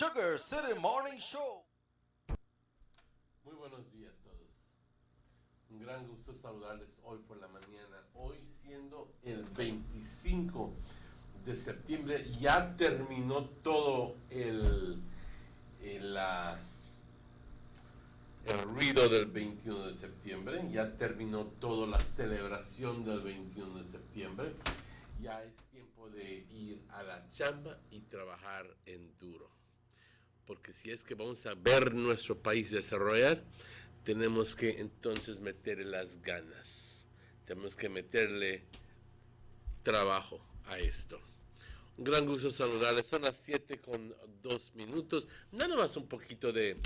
Sugar City Morning Show. Muy buenos días todos. Un gran gusto saludarles hoy por la mañana. Hoy siendo el 25 de septiembre, ya terminó todo el ruido del 21 de septiembre, ya terminó toda la celebración del 21 de septiembre. Ya es tiempo de ir a la chamba y trabajar en duro. Porque si es que vamos a ver nuestro país desarrollar, tenemos que entonces meterle las ganas. Tenemos que meterle trabajo a esto. Un gran gusto saludarles. Son las 7:02. Nada más un poquito de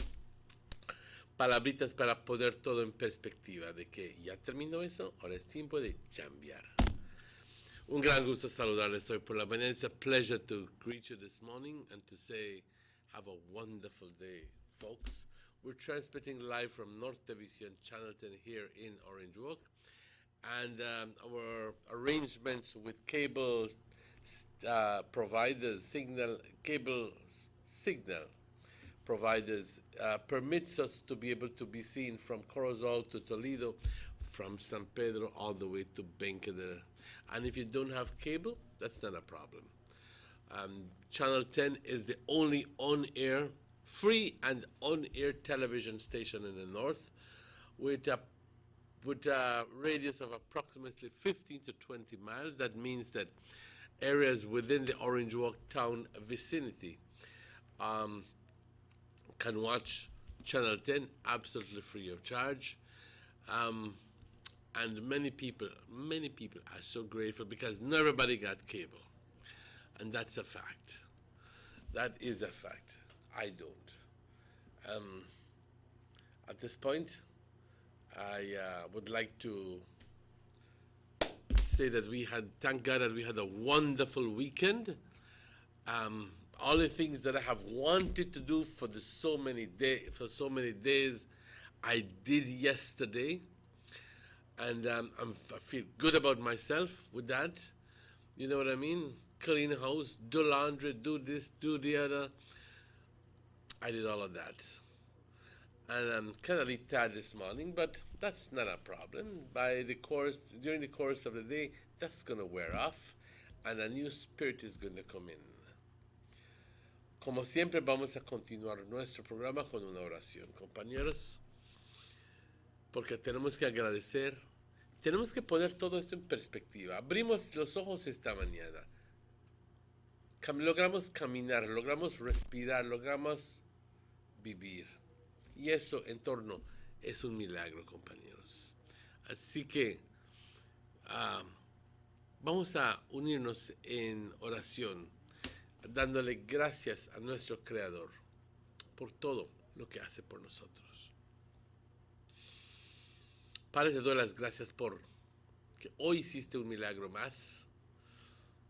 palabritas para poner todo en perspectiva. De que ya terminó eso, ahora es tiempo de chambear. Un gran gusto saludarles hoy por la mañana. It's a pleasure to greet you this morning and to say have a wonderful day, folks. We're transmitting live from North Division Channel 10 here in Orange Walk. And our arrangements with cable providers, cable signal providers permits us to be able to be seen from Corozal to Toledo, from San Pedro all the way to Bencadero. And if you don't have cable, that's not a problem. Channel 10 is the only on-air, free and on-air television station in the north with a radius of approximately 15 to 20 miles. That means that areas within the Orange Walk town vicinity can watch Channel 10 absolutely free of charge. And many people are so grateful because not everybody got cable. And that's a fact. That is a fact. I don't. At this point, I would like to say that thank God that we had a wonderful weekend. All the things that I have wanted to do for so many days, I did yesterday. And I feel good about myself with that. You know what I mean? Clean house, do laundry, do this, do the other. I did all of that. And I'm kind of a little tired this morning, but that's not a problem. During the course of the day, that's going to wear off, and a new spirit is going to come in. Como siempre, vamos a continuar nuestro programa con una oración, compañeros, porque tenemos que agradecer, tenemos que poner todo esto en perspectiva. Abrimos los ojos esta mañana. Logramos caminar, logramos respirar, logramos vivir. Y eso en torno es un milagro, compañeros. Así que vamos a unirnos en oración, dándole gracias a nuestro Creador por todo lo que hace por nosotros. Padre, te doy las gracias por que hoy hiciste un milagro más.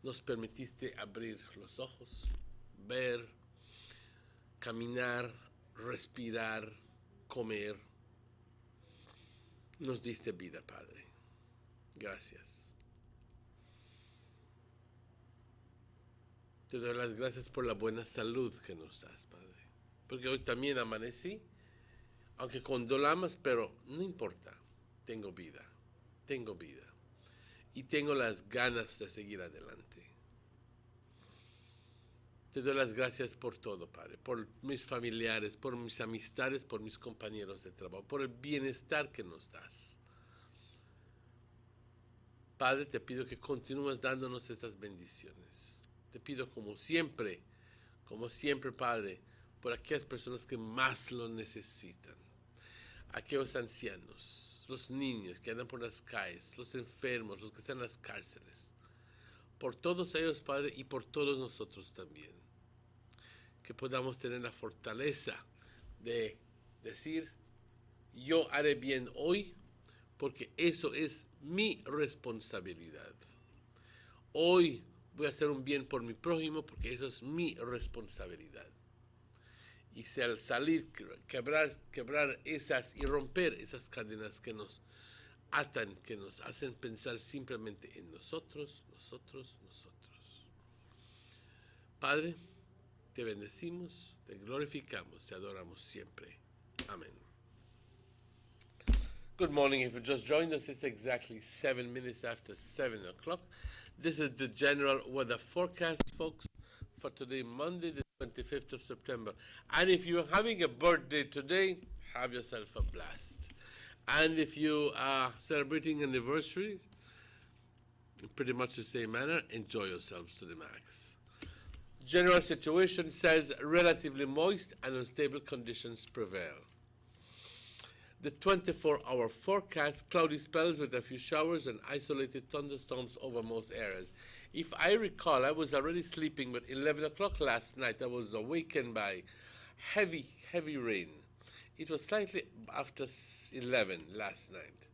Nos permitiste abrir los ojos, ver, caminar, respirar, comer. Nos diste vida, Padre. Gracias. Te doy las gracias por la buena salud que nos das, Padre. Porque hoy también amanecí, aunque con dolamas, pero no importa. Tengo vida. Y tengo las ganas de seguir adelante. Te doy las gracias por todo, Padre, por mis familiares, por mis amistades, por mis compañeros de trabajo, por el bienestar que nos das. Padre, te pido que continúes dándonos estas bendiciones. Te pido como siempre, Padre, por aquellas personas que más lo necesitan. Aquellos ancianos, los niños que andan por las calles, los enfermos, los que están en las cárceles. Por todos ellos, Padre, y por todos nosotros también. Que podamos tener la fortaleza de decir, yo haré bien hoy, porque eso es mi responsabilidad. Hoy voy a hacer un bien por mi prójimo, porque eso es mi responsabilidad. Y si al salir, quebrar esas y romper esas cadenas que nos atan, que nos hacen pensar simplemente en nosotros. Padre, Te bendecimos, te glorificamos, te adoramos siempre. Amén. Good morning. If you just joined us, it's exactly 7 minutes after 7 o'clock. This is the general weather forecast, folks, for today, Monday, the 25th of September. And if you're having a birthday today, have yourself a blast. And if you are celebrating an anniversary, in pretty much the same manner, enjoy yourselves to the max. General situation says relatively moist and unstable conditions prevail. The 24-hour forecast, cloudy spells with a few showers and isolated thunderstorms over most areas. If I recall, I was already sleeping, but 11 o'clock last night I was awakened by heavy rain. It was slightly after 11 last night.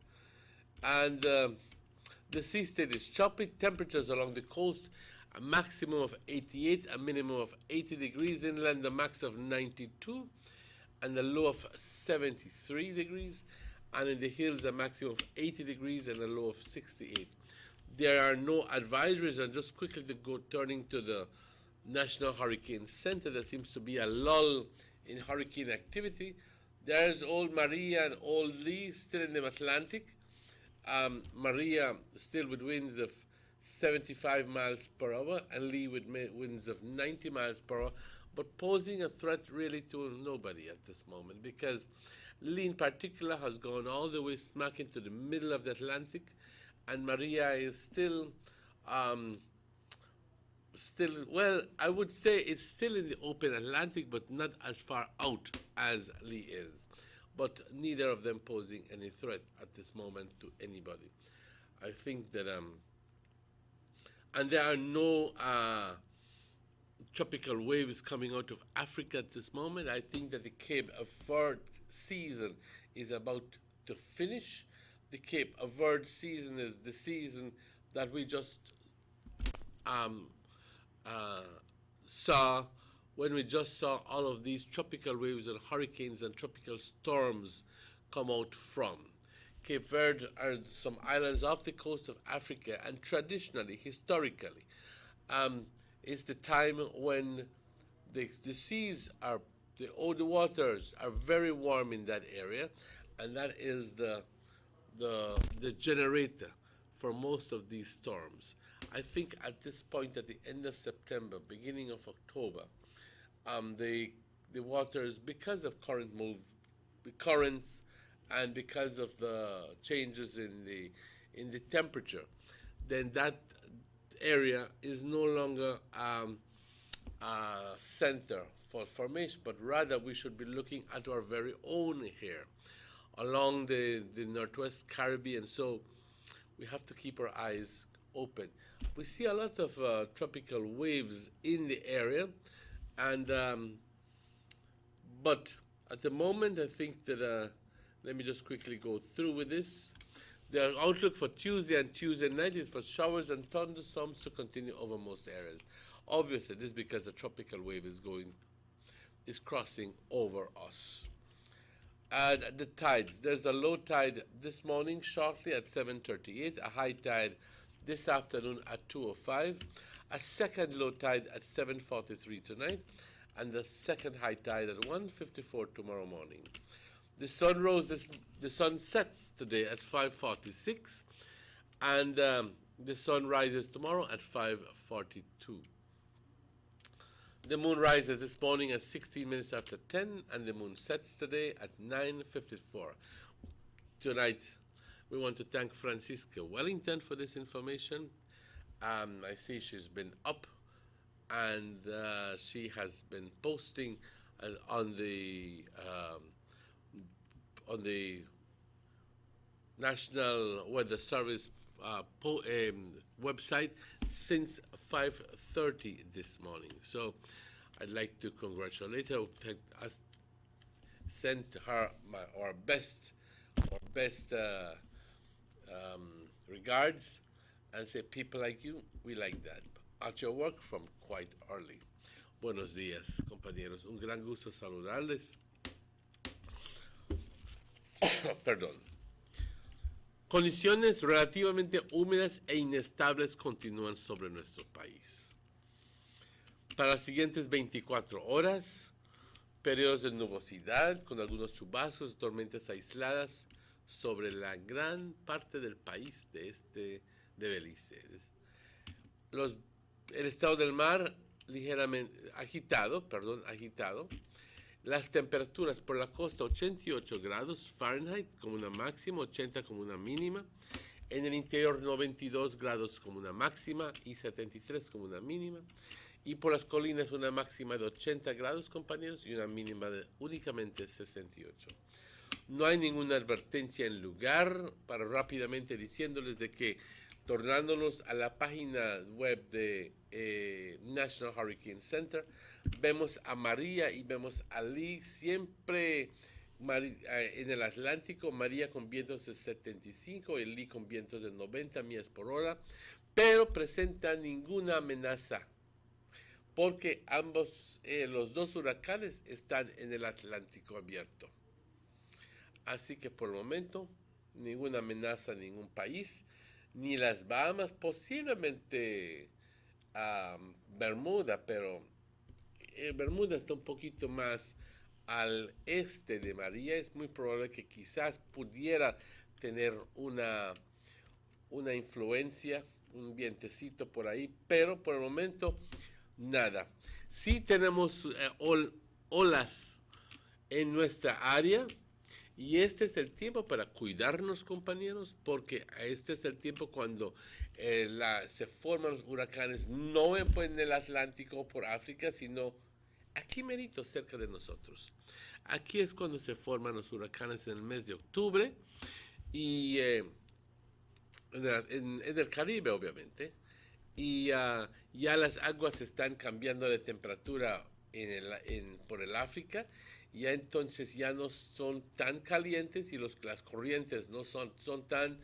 And the sea state is choppy. Temperatures along the coast, a maximum of 88, a minimum of 80 degrees inland, a max of 92, and a low of 73 degrees. And in the hills, a maximum of 80 degrees and a low of 68. There are no advisories, and just quickly to go turning to the National Hurricane Center, there seems to be a lull in hurricane activity. There's old Maria and old Lee still in the Atlantic. Maria still with winds of 75 miles per hour, and Lee with winds of 90 miles per hour, but posing a threat really to nobody at this moment, because Lee in particular has gone all the way smack into the middle of the Atlantic, and Maria is still, well, I would say it's still in the open Atlantic, but not as far out as Lee is. But neither of them posing any threat at this moment to anybody. I think that, and there are no tropical waves coming out of Africa at this moment. I think that the Cape of Verde season is about to finish. The Cape of Verde season is the season that we just saw, when we just saw all of these tropical waves and hurricanes and tropical storms come out from. Cape Verde are some islands off the coast of Africa, and traditionally, historically, is the time when the seas are, the waters are very warm in that area, and that is the generator for most of these storms. I think at this point, at the end of September, beginning of October, the waters, because of currents, and because of the changes in the temperature, then that area is no longer a center for formation, but rather we should be looking at our very own here along the Northwest Caribbean. So we have to keep our eyes open. We see a lot of tropical waves in the area, and but at the moment, I think that let me just quickly go through with this. The outlook for Tuesday and Tuesday night is for showers and thunderstorms to continue over most areas. Obviously, this is because a tropical wave is crossing over us. And the tides, there's a low tide this morning shortly at 7:38, a high tide this afternoon at 2:05, a second low tide at 7:43 tonight, and the second high tide at 1:54 tomorrow morning. The sun sets today at 5:46, and the sun rises tomorrow at 5:42. The moon rises this morning at 16 minutes after 10, and the moon sets today at 9:54. Tonight, we want to thank Francisca Wellington for this information. I see she's been up, and she has been posting on the National Weather Service website since 5:30 this morning. So I'd like to congratulate her. Send her our best regards, and say, people like you, we like that. At your work from quite early. Buenos días, compañeros. Un gran gusto saludarles. Perdón. Condiciones relativamente húmedas e inestables continúan sobre nuestro país. Para las siguientes 24 horas, periodos de nubosidad con algunos chubascos, tormentas aisladas sobre la gran parte del país de Belice. El estado del mar ligeramente agitado. Las temperaturas por la costa 88 grados Fahrenheit como una máxima, 80 como una mínima. En el interior 92 grados como una máxima y 73 como una mínima. Y por las colinas una máxima de 80 grados, compañeros, y una mínima de únicamente 68. No hay ninguna advertencia en lugar, para rápidamente diciéndoles de que, tornándonos a la página web de National Hurricane Center, vemos a María y vemos a Lee siempre en el Atlántico, María con vientos de 75 y Lee con vientos de 90 millas por hora, pero presenta ninguna amenaza porque los dos huracanes están en el Atlántico abierto. Así que por el momento, ninguna amenaza a ningún país, ni las Bahamas, posiblemente Bermuda, pero Bermuda está un poquito más al este de María. Es muy probable que quizás pudiera tener una influencia, un vientecito por ahí, pero por el momento nada. Sí tenemos olas en nuestra área y este es el tiempo para cuidarnos, compañeros, porque este es el tiempo cuando se forman los huracanes no en el Atlántico o por África, sino aquí merito cerca de nosotros. Aquí es cuando se forman los huracanes en el mes de octubre y en el Caribe, obviamente. Y ya las aguas están cambiando de temperatura por el África, y ya entonces ya no son tan calientes y las corrientes no son tan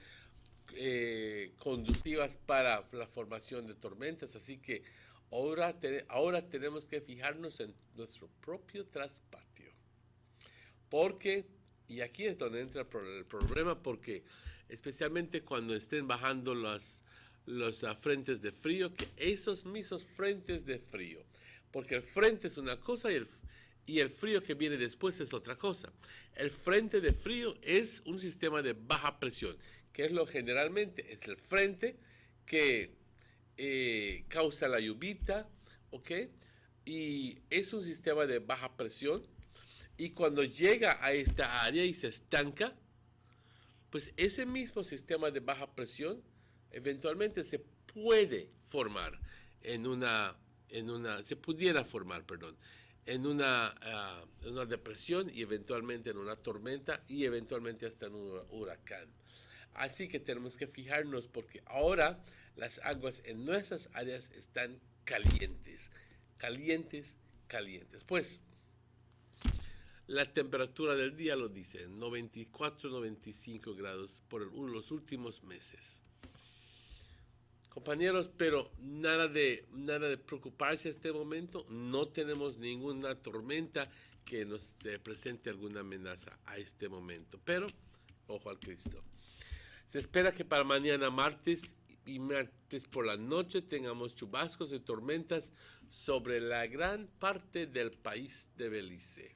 conductivas para la formación de tormentas, así que ahora tenemos que fijarnos en nuestro propio traspatio, porque, y aquí es donde entra el problema, porque especialmente cuando estén bajando los frentes de frío, que esos mismos frentes de frío, porque el frente es una cosa y el frío que viene después es otra cosa. El frente de frío es un sistema de baja presión, que es generalmente es el frente que causa la lluvia, ¿ok? Y es un sistema de baja presión, y cuando llega a esta área y se estanca, pues ese mismo sistema de baja presión eventualmente se pudiera formar en una depresión, y eventualmente en una tormenta, y eventualmente hasta en un huracán. Así que tenemos que fijarnos, porque ahora las aguas en nuestras áreas están calientes. Pues la temperatura del día lo dice, 94, 95 grados por los últimos meses. Compañeros, pero nada de preocuparse en este momento. No tenemos ninguna tormenta que nos presente alguna amenaza a este momento. Pero, ojo al Cristo. Se espera que para mañana martes y martes por la noche tengamos chubascos y tormentas sobre la gran parte del país de Belice.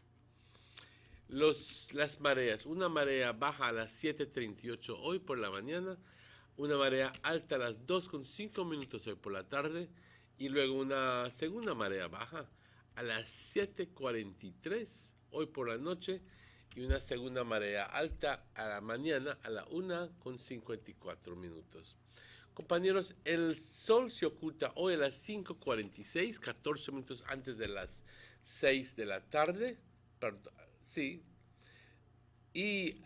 Las mareas, una marea baja a las 7:38 hoy por la mañana, una marea alta a las 2:05 hoy por la tarde, y luego una segunda marea baja a las 7:43 hoy por la noche, y una segunda marea alta a la mañana a la 1:54. Compañeros, el sol se oculta hoy a las 5:46, 14 minutos antes de las 6 de la tarde. Perdón, sí. Y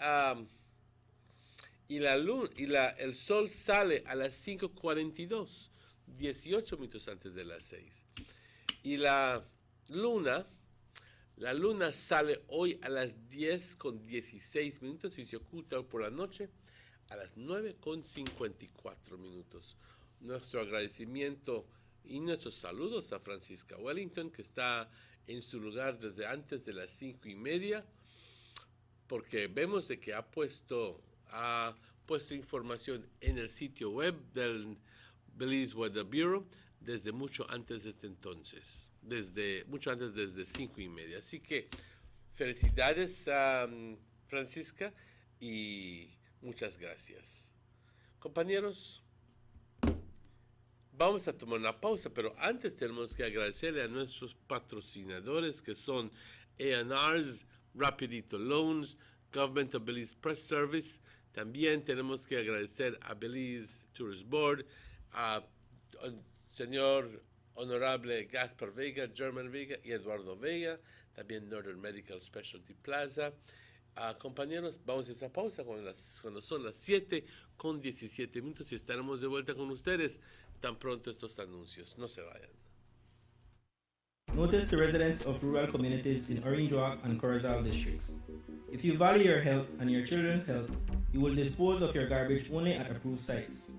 el sol sale a las 5:42, 18 minutos antes de las 6. Y la luna sale hoy a las 10:16 y se oculta por la noche a las 9:54. Nuestro agradecimiento y nuestros saludos a Francisca Wellington, que está en su lugar desde antes de las 5:30, porque vemos de que ha puesto información en el sitio web del Belize Weather Bureau. desde mucho antes de este entonces, desde mucho antes, desde 5:30. Así que felicidades a Francisca y muchas gracias. Compañeros, vamos a tomar una pausa, pero antes tenemos que agradecerle a nuestros patrocinadores que son A&R's, Rapidito Loans, Government of Belize Press Service. También tenemos que agradecer a Belize Tourist Board, al señor honorable Gaspar Vega, German Vega y Eduardo Vega, también Northern Medical Specialty Plaza. Compañeros, vamos a esta pausa cuando son las 7:17 y estaremos de vuelta con ustedes tan pronto estos anuncios. No se vayan. Notice to residents of rural communities in Orange Walk and Corozal districts. If you value your health and your children's health, you will dispose of your garbage only at approved sites.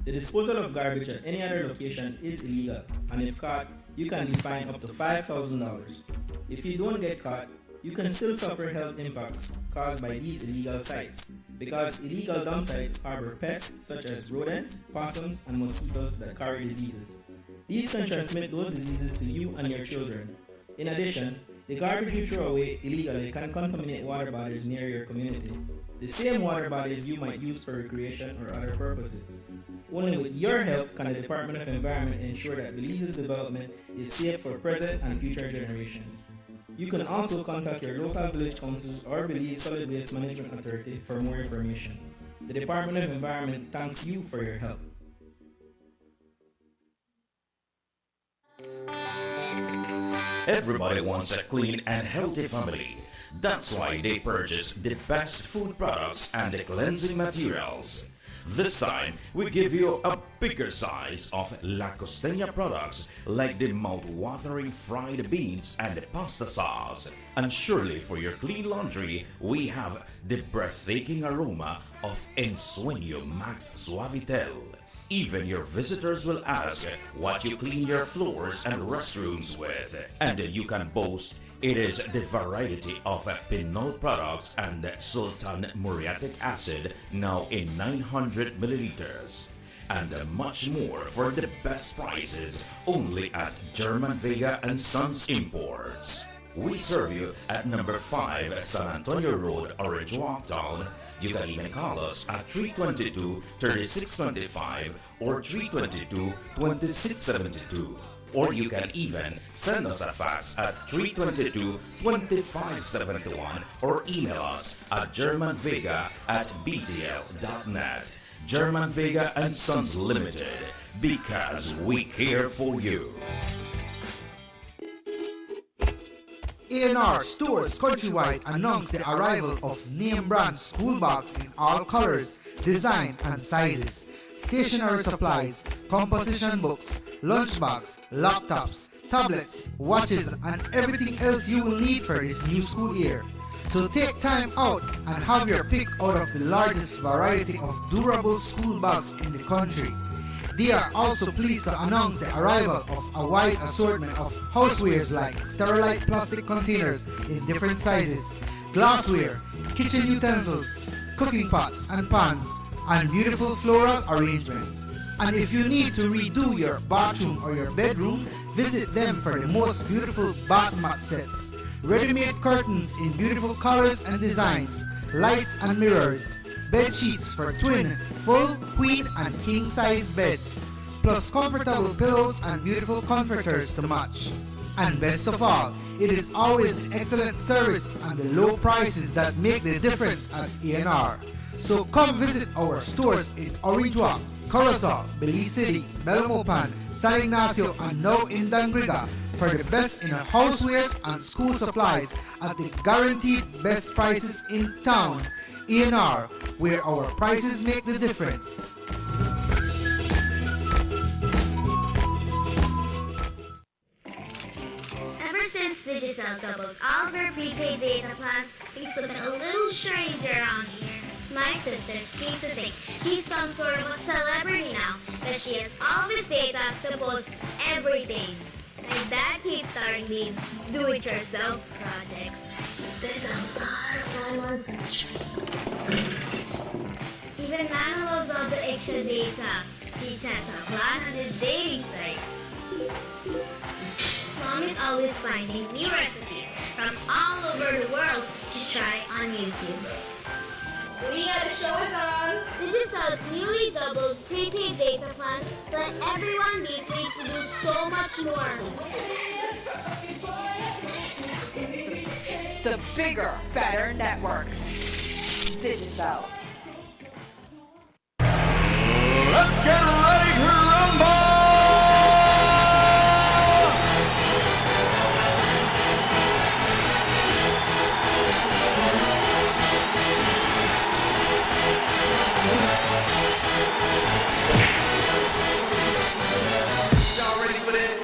The disposal of garbage at any other location is illegal, and if caught, you can be fined up to $5,000. If you don't get caught, you can still suffer health impacts caused by these illegal sites, because illegal dump sites harbor pests such as rodents, possums, and mosquitoes that carry diseases. These can transmit those diseases to you and your children. In addition, the garbage you throw away illegally can contaminate water bodies near your community, the same water bodies you might use for recreation or other purposes. Only with your help can the Department of Environment ensure that Belize's development is safe for present and future generations. You can also contact your local village councils or Belize Solid Waste Management Authority for more information. The Department of Environment thanks you for your help. Everybody wants a clean and healthy family. That's why they purchase the best food products and the cleansing materials. This time, we give you a bigger size of La Costeña products like the mouth-watering fried beans and the pasta sauce. And surely for your clean laundry, we have the breathtaking aroma of Ensueño Max Suavitel. Even your visitors will ask what you clean your floors and restrooms with. And you can boast it is the variety of Pinol products and Sultan muriatic acid now in 900 milliliters. And much more for the best prices only at German Vega and Sons Imports. We serve you at number 5 San Antonio Road, Orange Walk Town. You can even call us at 322-3625 or 322-2672. Or you can even send us a fax at 322-2571 or email us at germanvega@btl.net. German Vega and Sons Limited, because we care for you. A&R Stores Countrywide announced the arrival of name brand school bags in all colors, design and sizes, stationery supplies, composition books, lunch bags, laptops, tablets, watches and everything else you will need for this new school year. So take time out and have your pick out of the largest variety of durable school bags in the country. They are also pleased to announce the arrival of a wide assortment of housewares like sterilite plastic containers in different sizes, glassware, kitchen utensils, cooking pots and pans, and beautiful floral arrangements. And if you need to redo your bathroom or your bedroom, visit them for the most beautiful bath mat sets, ready-made curtains in beautiful colors and designs, lights and mirrors, bed sheets for twin, full, queen and king size beds, plus comfortable pillows and beautiful comforters to match. And best of all, it is always the excellent service and the low prices that make the difference at A&R. So come visit our stores in Orange Walk, Corozal, Belize City, Belmopan, San Ignacio and now in Dangriga for the best in housewares and school supplies at the guaranteed best prices in town. A&R, where our prices make the difference. Ever since Digicel doubled all of their prepaid data plans, things looking a little strange around here. My sister seems to think she's some sort of a celebrity now, that she has all this data to post everything. My dad keeps starting these do-it-yourself projects. There's a lot of time on Pinterest. Even Nana loves all the extra data. He checks a lot on his dating sites. Mom is always finding new recipes from all over the world to try on YouTube. Leah, the show is on. Digicel's newly doubled prepaid data plans let everyone be free to do so much more. The bigger, better network. Digicel. Let's get ready to rumble! Y'all ready for this?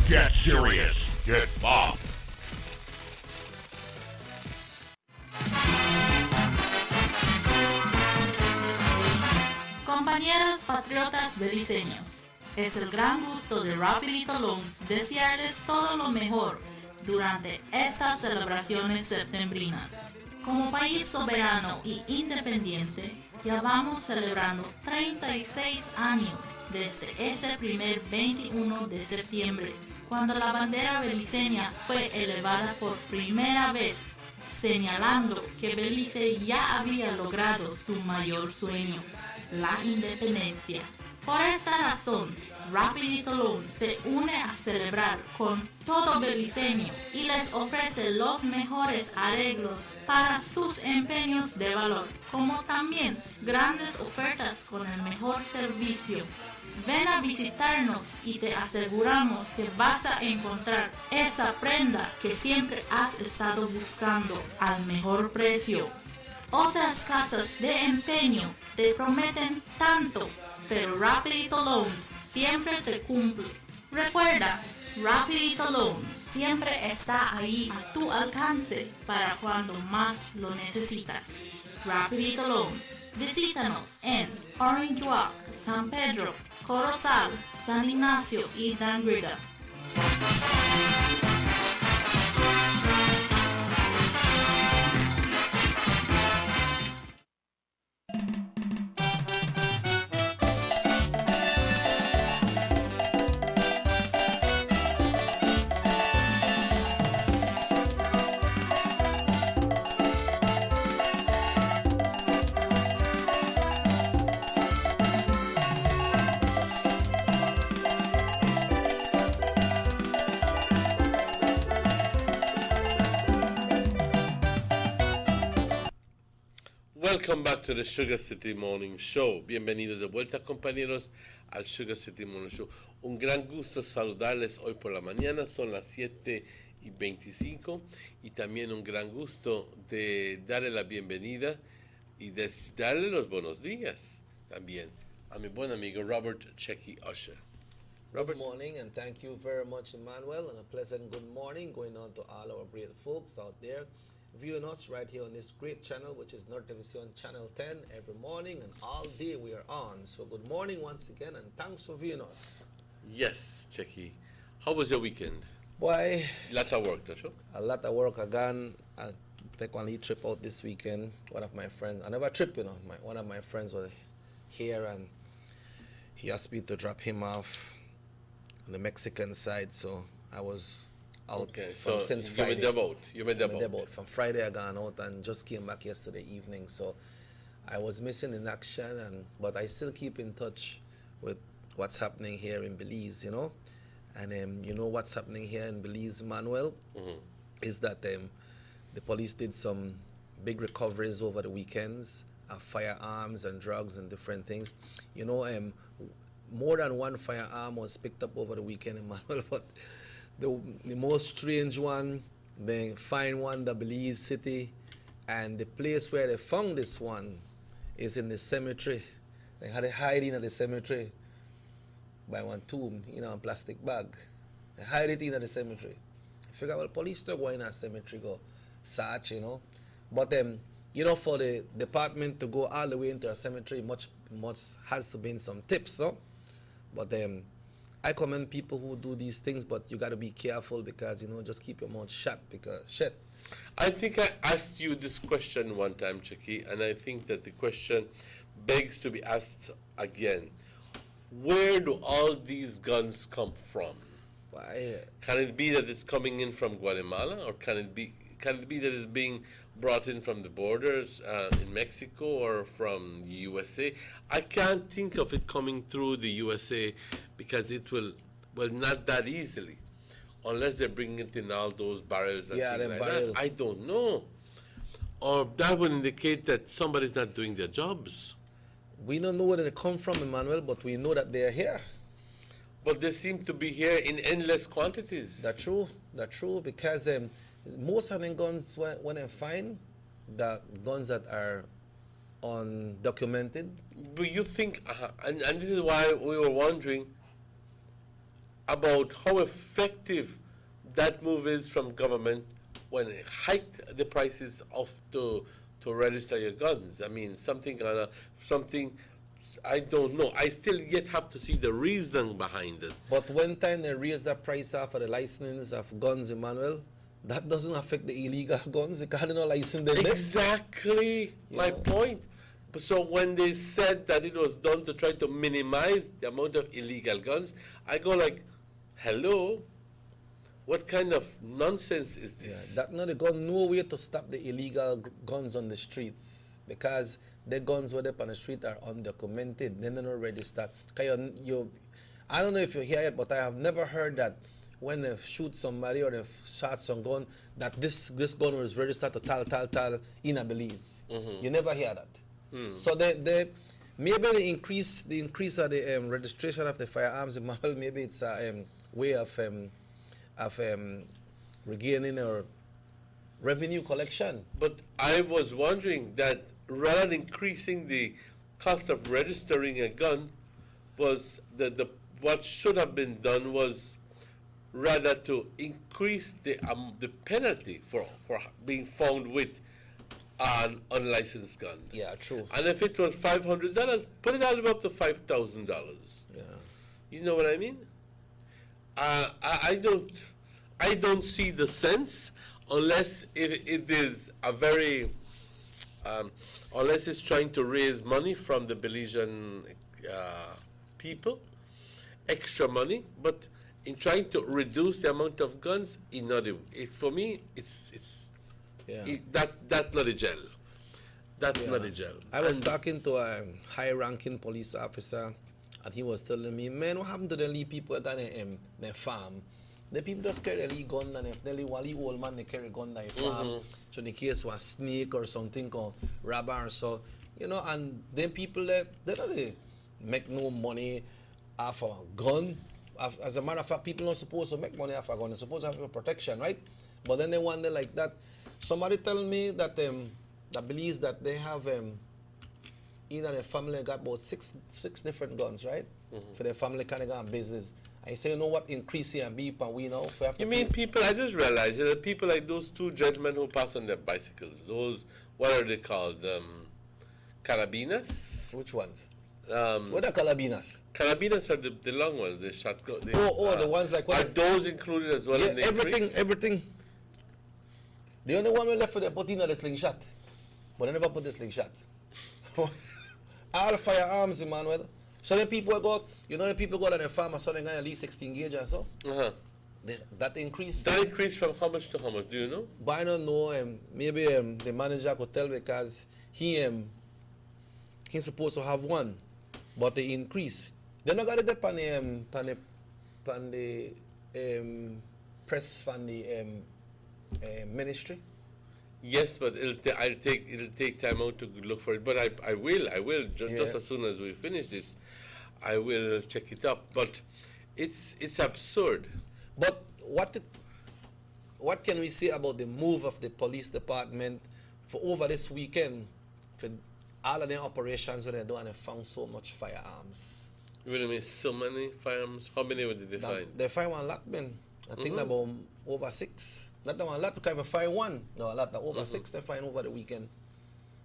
Get serious. Get buff. Compañeros patriotas beliceños, es el gran gusto de Rapidito Loans desearles todo lo mejor durante estas celebraciones septembrinas. Como país soberano y independiente, ya vamos celebrando 36 años desde ese primer 21 de septiembre, cuando la bandera beliceña fue elevada por primera vez, señalando que Belice ya había logrado su mayor sueño, la independencia. Por esta razón, Rapidito Loan se une a celebrar con todo beliceño y les ofrece los mejores arreglos para sus empeños de valor, como también grandes ofertas con el mejor servicio. Ven a visitarnos y te aseguramos que vas a encontrar esa prenda que siempre has estado buscando al mejor precio. Otras casas de empeño te prometen tanto, pero Rapidito Loans siempre te cumple. Recuerda, Rapidito Loans siempre está ahí a tu alcance para cuando más lo necesitas. Rapidito Loans. Visítanos en Orange Walk, San Pedro, Corozal, San Ignacio y Dangrida. Welcome back to the Sugar City Morning Show. Bienvenidos de vuelta, compañeros, al Sugar City Morning Show. Un gran gusto saludarles hoy por la mañana. Son las 7:25 y también un gran gusto de darle la bienvenida y de darle los buenos días también a mi buen amigo Robert Checky Usher. Good morning, and thank you very much, Emmanuel, and a pleasant good morning going on to all our great folks out there viewing us right here on this great channel, which is Nortevisión Channel 10, every morning and all day we are on. So good morning once again, and thanks for viewing us. Yes, Checky. How was your weekend? Boy, Lot of work, that's all? a lot of work again. I take one little trip out this weekend. One of my friends, I never trip, one of my friends was here, and he asked me to drop him off on the Mexican side, so I was out Okay, so since you Friday. made the boat. You made the I made the boat. boat. From Friday I gone out and just came back yesterday evening, so I was missing in action, but I still keep in touch with what's happening here in Belize, and you know what's happening here in Belize, Manuel, is that the police did some big recoveries over the weekends of firearms and drugs and different things. More than one firearm was picked up over the weekend, Emmanuel, but the most strange one, they find one in Belize City, and the place where they found this one is in the cemetery. They had it hiding at the cemetery by one tomb, a plastic bag. They hide it in the cemetery. I figure, well, police don't go in a cemetery, go search, But, for the department to go all the way into a cemetery, much has to be some tips, so. But I commend people who do these things, but you got to be careful because, just keep your mouth shut because shit. I think I asked you this question one time, Chucky, and I think that the question begs to be asked again. Where do all these guns come from? Why? Can it be that it's coming in from Guatemala, or can it be that it's being brought in from the borders in Mexico or from the USA? I can't think of it coming through the USA because it will, not that easily, unless they're bringing it in all those barrels and things like that. I don't know. Or that would indicate that somebody's not doing their jobs. We don't know where they come from, Emmanuel, but we know that they're here. But they seem to be here in endless quantities. That's true, because most of the guns, when I find the guns that are undocumented. But you think, and this is why we were wondering about how effective that move is from government when it hiked the prices of to register your guns. I mean, something, I don't know. I still yet have to see the reason behind it. But when time they raise the price for the license of guns, Emmanuel, that doesn't affect the illegal guns. They can't license them. Exactly my point. So when they said that it was done to try to minimize the amount of illegal guns, I go like, hello? What kind of nonsense is this? Yeah, they got no way to stop the illegal guns on the streets because the guns where they're on the street are undocumented. They're not registered. I don't know if you hear it, but I have never heard that when they shoot somebody or they shot some gun, that this gun was registered to tal in a Belize. Mm-hmm. You never hear that. So maybe the increase of the registration of the firearms, maybe it's a way of regaining our revenue collection. But I was wondering that rather than increasing the cost of registering a gun, was what should have been done was rather to increase the penalty for being found with an unlicensed gun. Yeah, true. And if it was $500, put it all the way up to $5,000. Yeah. You know what I mean? I don't see the sense unless it is a very unless it's trying to raise money from the Belizean people, extra money, but in trying to reduce the amount of guns, for me, that's not a gel. That's not a gel. I was talking to a high-ranking police officer, and he was telling me, man, what happened to the Lee people that their farm? The people just carry a Lee gun, and if they wali old man, they carry a gun in their farm. So in case of a snake or something, or robber or so, and then people, they don't make no money off a gun. As a matter of fact, people not supposed to make money off a gun. They're supposed to have protection, right? But then they wonder like that. Somebody telling me that that believes that they have in their family got about six different guns, right? For their family kind of got business. I say, you know what, increase here and be and we know. You mean people? I just realized that people like those two gentlemen who pass on their bicycles. Those, what are they called? Carabinas? Which ones? What are carabinas? Carabinas are the long ones. They shotgun. The ones like what? Are those included as well? Yeah, in the everything. The only one we left for the put in the slingshot, but they never put the slingshot. All firearms, Emmanuel. So then people go, the people go to the farm and so they got at least 16 gauge or so. That increased. That increased from how much to how much? Do you know? But I don't know. Maybe the manager could tell because he's supposed to have one, but they increase. They not got it up on the press from the ministry. Yes, but it'll take time out to look for it. But I will just as soon as we finish this, I will check it up. But it's absurd. But what can we say about the move of the police department for over this weekend for all of their operations where they do and they found so much firearms? You really mean so many firearms? How many did they find? They find one lot, man. I think about over 6. Not that one lot, because if I find one, no, a lot, over 6 they find over the weekend.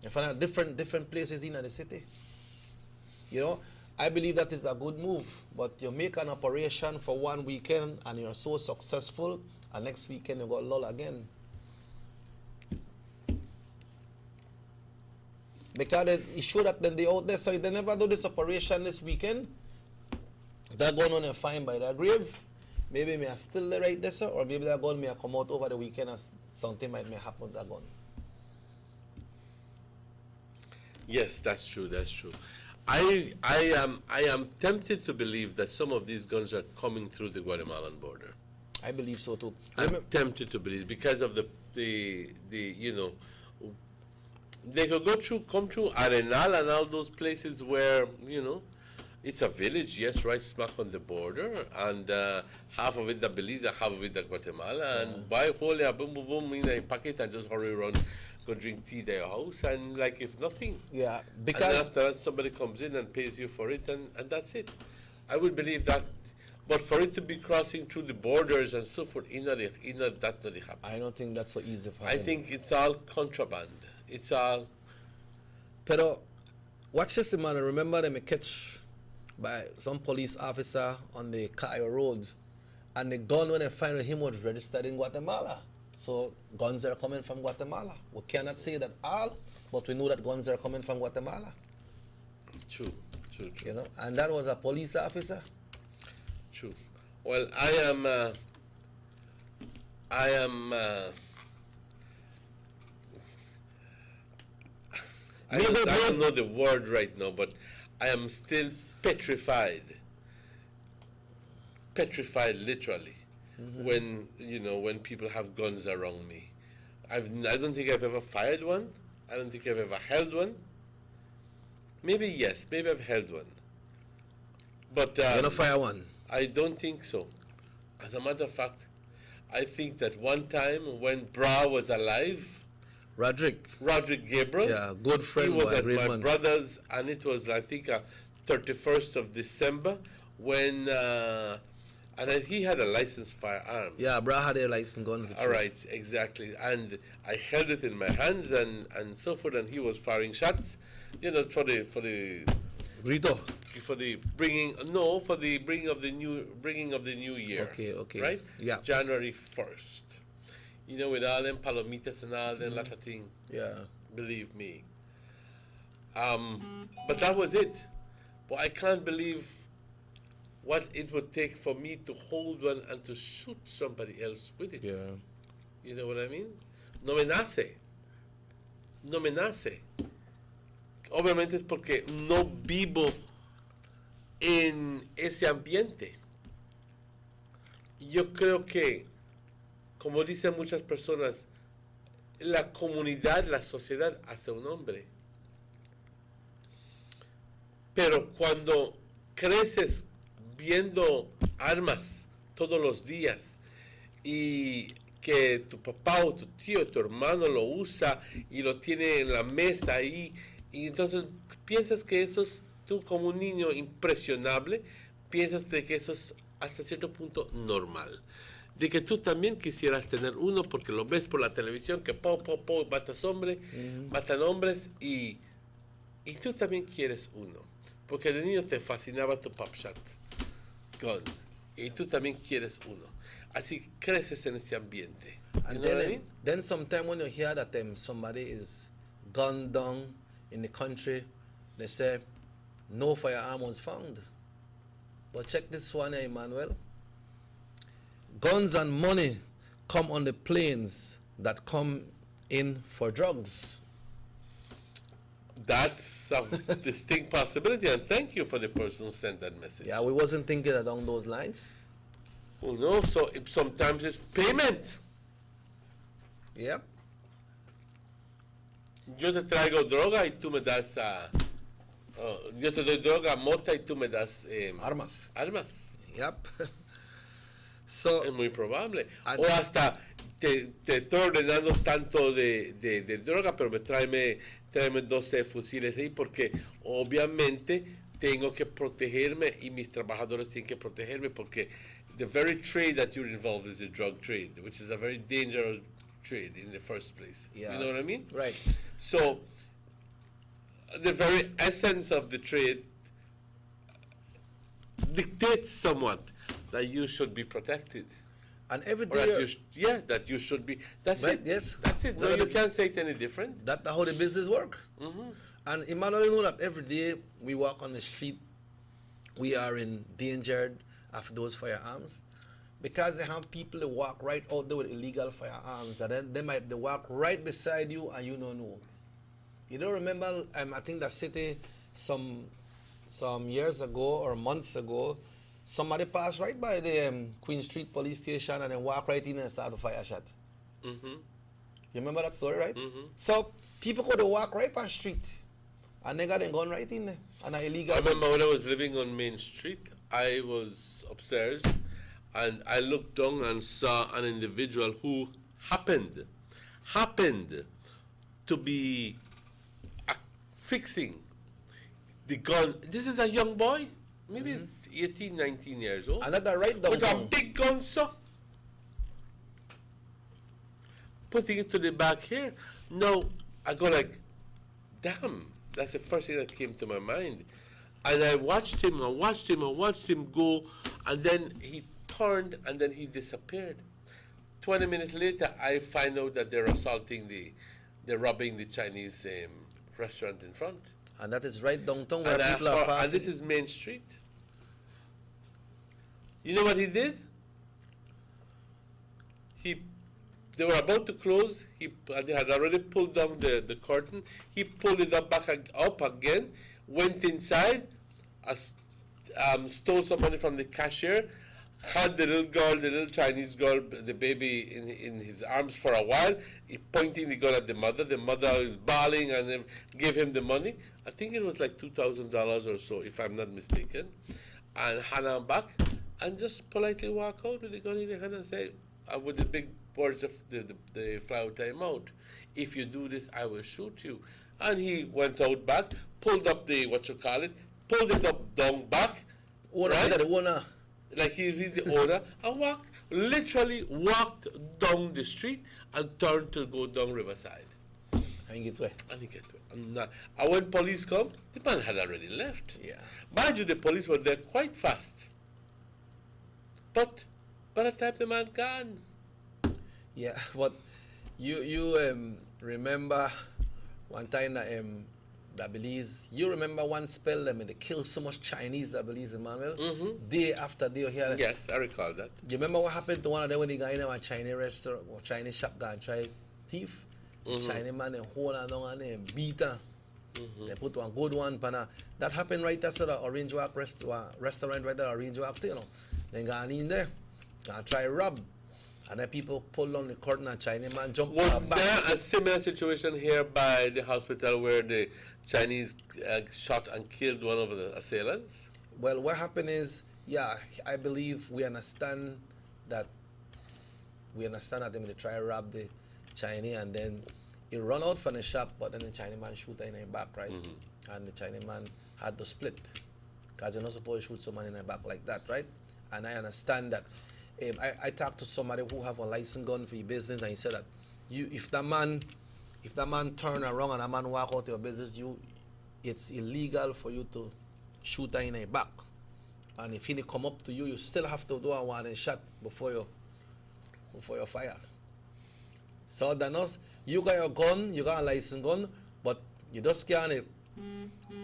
They find out different places in the city. I believe that is a good move, but you make an operation for one weekend and you're so successful, and next weekend you got lull again. Because it showed that then they out there, so if they never do this operation this weekend, they're going on and find by their grave. Maybe may I still there right there, sir, or maybe that gun may come out over the weekend and something might may happen with that gun. Yes, that's true. That's true. I am tempted to believe that some of these guns are coming through the Guatemalan border. I believe so too. I'm tempted to believe because of the you know, they could come through Arenal and all those places where, you know, it's a village, yes, right smack on the border, and half of it the Belize, half of it the Guatemala, and buy whole boom boom boom in a packet and just hurry around, go drink tea at their house, and like if nothing. Yeah, And because after that, somebody comes in and pays you for it, and that's it. I would believe that, but for it to be crossing through the borders and so forth, that not happen. I don't think that's so easy for I him. think it's all contraband. It's all. Pero watch this, man. Remember them catch by some police officer on the Cayo Road, and the gun when they find him was registered in Guatemala. So guns are coming from Guatemala. We cannot say that all, but we know that guns are coming from Guatemala. True. You know, and that was a police officer. True. Well, I don't know the word right now, but I am still petrified literally, when people have guns around me. I don't think I've ever fired one. I don't think I've ever held one. Maybe yes, maybe I've held one. But You don't fire one. I don't think so. As a matter of fact, I think that one time when Bra was alive, Roderick Gabriel, Yeah, good friend. he was boy, at great my man. brother's, and it was, I think, 31st of December, when, and then he had a licensed firearm. Yeah, Bra had a license gun. All right, exactly. And I held it in my hands and so forth, and he was firing shots, for the Rito. bringing of the new year. Okay. Right? Yeah. January 1st. With all them palomitas and all them lot of thing. Yeah. Believe me. But that was it. But I can't believe what it would take for me to hold one and to shoot somebody else with it. Yeah. You know what I mean? No me nace. Obviamente es porque no vivo en ese ambiente. Yo creo que, como dicen muchas personas, la comunidad, la sociedad hace un hombre. Pero cuando creces viendo armas todos los días y que tu papá o tu tío, tu hermano lo usa y lo tiene en la mesa ahí, y entonces piensas que eso es, tú como un niño impresionable, piensas de que eso es hasta cierto punto normal. De que tú también quisieras tener uno porque lo ves por la televisión, que matan hombres y tú también quieres uno. Porque de niño te fascinaba tu pop shot gun y tú también quieres uno. Así creces en ese ambiente. And You know what I then, mean? then sometime when you hear that somebody is gunned down in the country, they say no firearm was found. But check this one here, Emmanuel. Guns and money come on the planes that come in for drugs. That's a distinct possibility, and thank you for the person who sent that message. Yeah, we wasn't thinking along those lines. Oh no, so sometimes it's payment. Yep. Yo te traigo droga y tú me das yo te doy droga, mota y tú me das Armas. armas. Yep. So, Es muy probable. Ah, O hasta te estoy ordenando tanto de droga, pero tráeme 12 fusiles ahí porque obviamente tengo que protegerme y mis trabajadores tienen que protegerme porque the very trade that you're involved is a drug trade, which is a very dangerous trade in the first place. Yeah. You know what I mean? right. So the very essence of the trade dictates somewhat that you should be protected. And every Or that day, you that you should be. That's Right, it. yes. That's it. No, That- you can't say it any different. that's how the business work. And Emmanuel, you know that every day we walk on the street, we are in danger of those firearms. Because they have people that walk right out there with illegal firearms, and then they walk right beside you and you don't know. You don't remember, I think that city some years ago or months ago, somebody passed right by the Queen Street police station and then walk right in and start a fire shot. Mm-hmm. You remember that story, right? Mm-hmm. So people could walk right past street and they got them gone right in there. And illegal. I remember when I was living on Main Street, I was upstairs and I looked down and saw an individual who happened to be fixing the gun. This is a young boy, maybe he's 18, 19 years old. And that right With a downtown. big gun, sir. Putting it to the back here. Now, I go like, damn, that's the first thing that came to my mind. And I watched him go, and then he turned, and then he disappeared. 20 minutes later, I find out that they're robbing the Chinese restaurant in front. And that is right downtown where And, people are and passing. this is Main Street. You know what he did? They were about to close. They had already pulled down the curtain. He pulled it up again, went inside, stole some money from the cashier, had the little Chinese girl, the baby in his arms for a while. He pointing the gun at the mother. The mother is bawling and then gave him the money. I think it was like $2,000 or so, if I'm not mistaken. And hand him back and just politely walk out with the gun in the hand and say, with the big words of the fly out time out, if you do this, I will shoot you. And he went out back, pulled up pulled it up down back. The owner. Like he's the owner, and literally walked down the street and turned to go down Riverside. And he get away. And when police come, the man had already left. Yeah. Mind you, the police were there quite fast. But by the time the man gone. Yeah, but you remember one time that Belize, you remember one spell they killed so much Chinese that Belize, Emmanuel? Day after day here. Yes, I recall that. You remember what happened to one of them when he got in a Chinese restaurant or Chinese shop and try thief? Chinese man they hold her down and they beat her. They put one good one pana. That happened right after the Orange Walk restaurant right there, Orange Walk, you know. Then gone in there and try rob. And then people pull on the curtain and Chinese man jump Was back. there a similar situation here by the hospital where the Chinese shot and killed one of the assailants? Well, what happened is, yeah, I believe we understand that they try to rob the Chinese and then he run out from the shop, but then the Chinese man shoot her in her back, right? And the Chinese man had to split because you're not supposed to shoot someone in the back like that, right? And I understand that. I talked to somebody who have a licensed gun for your business, and he said that if that man turn around and that man walk out your business, it's illegal for you to shoot her in her back. And if he come up to you, you still have to do a warning shot before you fire. So then you got your gun, you got a licensed gun, but you just can't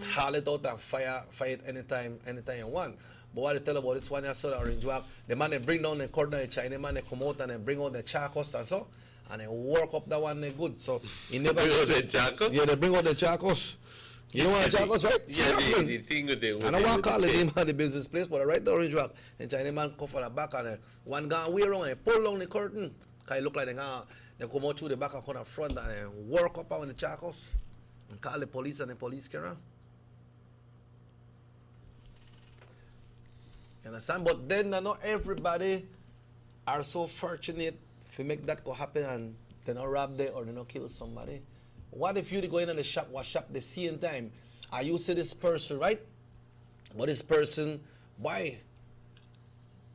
haul it out and fire it anytime you want. But what I tell about this one, I saw the Orange Walk, the man they bring down the corner, the Chinese man they come out and they bring out the charcoals and so, and they work up that one good. So he never Bring out the charcoals? Yeah, they bring out the charcoals. You know what the charcoals, right? Yeah, Seriously. the thing with the. I don't want to call the name of the business place, but right the Orange Walk, the Chinese man come from the back and one guy way around and pull down the curtain. Cause it look like they come out through the back and come to the front and they work up on the charcoals and call the police and the police come around. You understand? But then not everybody are so fortunate to make that go happen and they not rob there or they not kill somebody. What if you go in the shop, the same time? I you see this person, right? But this person, why?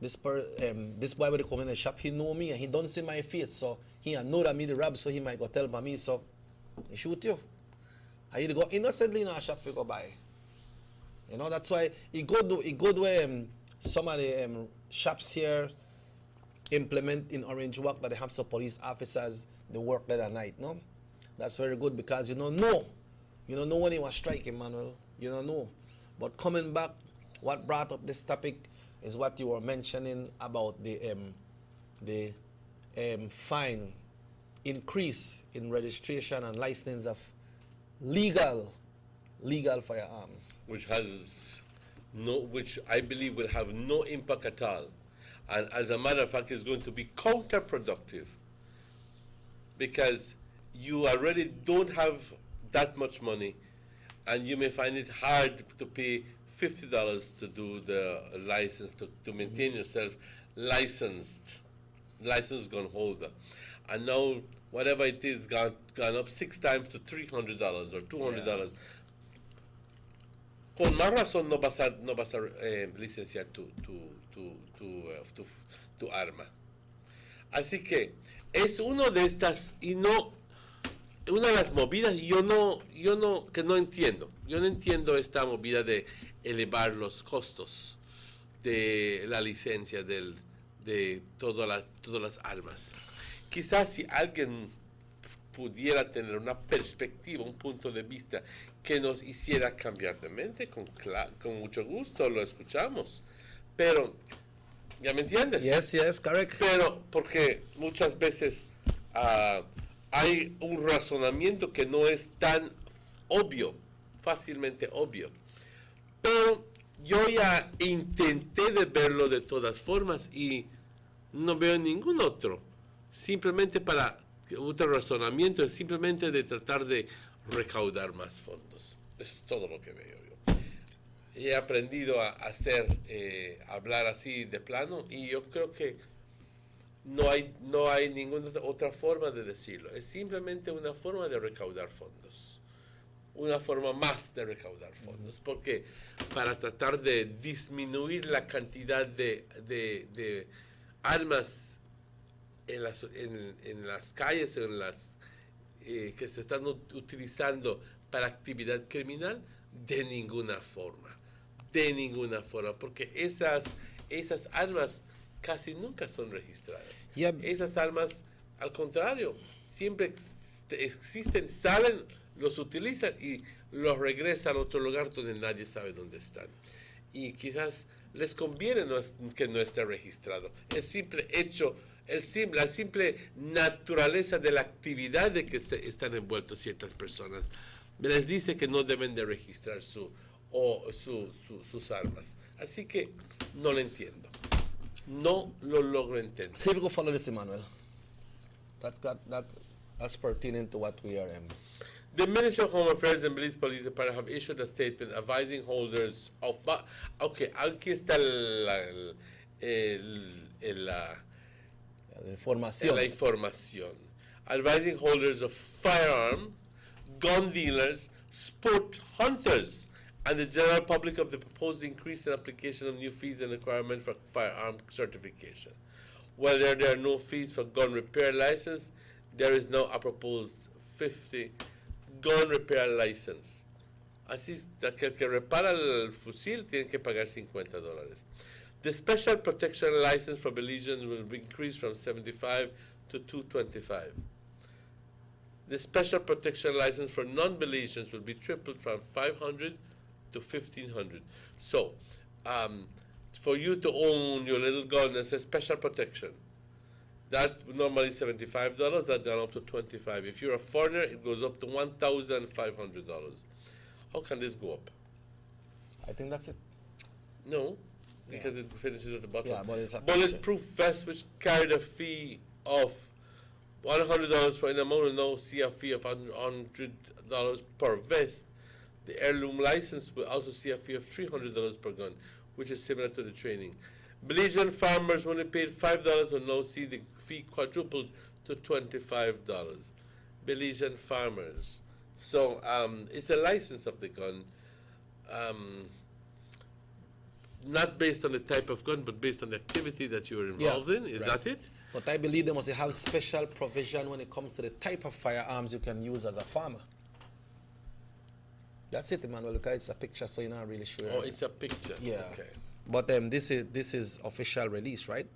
This boy when he come in the shop, he know me and he don't see my face, so he know that me the rob, so he might go tell by me, so he shoot you. I either go innocently in a shop to go buy. You know, that's why he go do some of the shops here implement in Orange Walk that they have some police officers they work there at night. No, that's very good because you don't know when he was striking, Manuel. You don't know. But coming back, what brought up this topic is what you were mentioning about the fine increase in registration and licensing of legal firearms, which I believe will have no impact at all, and as a matter of fact is going to be counterproductive, because you already don't have that much money, and you may find it hard to pay $50 to do the license to maintain yourself licensed gun holder, and now whatever it is gone up 6 times to $300 or $200. Yeah. Con más razón no vas a licenciar tu arma. Así que es uno de estas una de las movidas yo no entiendo. Yo no entiendo esta movida de elevar los costos de la licencia de todas las armas. Quizás si alguien pudiera tener una perspectiva, un punto de vista que nos hiciera cambiar de mente, con mucho gusto lo escuchamos. Pero, ¿ya me entiendes? Yes, correct. Pero porque muchas veces hay un razonamiento que no es tan obvio, fácilmente obvio. Pero yo ya intenté de verlo de todas formas y no veo ningún otro. Simplemente para otro razonamiento, simplemente de tratar de recaudar más fondos. Es todo lo que veo yo. He aprendido a hablar así de plano, y yo creo que no hay ninguna otra forma de decirlo. Es simplemente una forma de recaudar fondos. Una forma más de recaudar fondos. Porque para tratar de disminuir la cantidad de armas en las calles, que se están utilizando para actividad criminal, de ninguna forma, porque esas armas casi nunca son registradas. Yep. Esas armas, al contrario, siempre existen, salen, los utilizan y los regresan a otro lugar donde nadie sabe dónde están. Y quizás les conviene que no esté registrado. El simple hecho, la simple naturaleza de la actividad de que están envueltos ciertas personas les dice que no deben de registrar sus armas. Así que no lo entiendo. No lo logro entender. See if we go follow this, Emmanuel. That's pertinent to what we are. The Ministry of Home Affairs and Belize Police Department have issued a statement advising holders of... Okay, aquí está la información. Advising holders of firearm, gun dealers, sport hunters, and the general public of the proposed increase in application of new fees and requirement for firearm certification. While there are no fees for gun repair license, there is now a proposed $50 gun repair license. Así que el que repara el fusil tiene que pagar $50. The special protection license for Belizeans will be increased from $75 to $225. The special protection license for non-Belizeans will be tripled from $500 to $1,500. So, for you to own your little gun as a special protection, that normally $75, that gone up to $25. If you're a foreigner, it goes up to $1,500. How can this go up? I think that's it. No, because it finishes at the bottom. Yeah, but it's a bulletproof vest, which carried a fee of $100 for an amount, now see a fee of $100 per vest. The heirloom license will also see a fee of $300 per gun, which is similar to the training. Belizean farmers only paid $5 will now see the fee quadrupled to $25. Belizean farmers. So it's a license of the gun, not based on the type of gun, but based on the activity that you are involved in. Is that it? But I believe they must have special provision when it comes to the type of firearms you can use as a farmer. That's it, Emmanuel. Look, it's a picture, so you're not really sure. Oh, it's a picture. Yeah. Okay. But this is official release, right?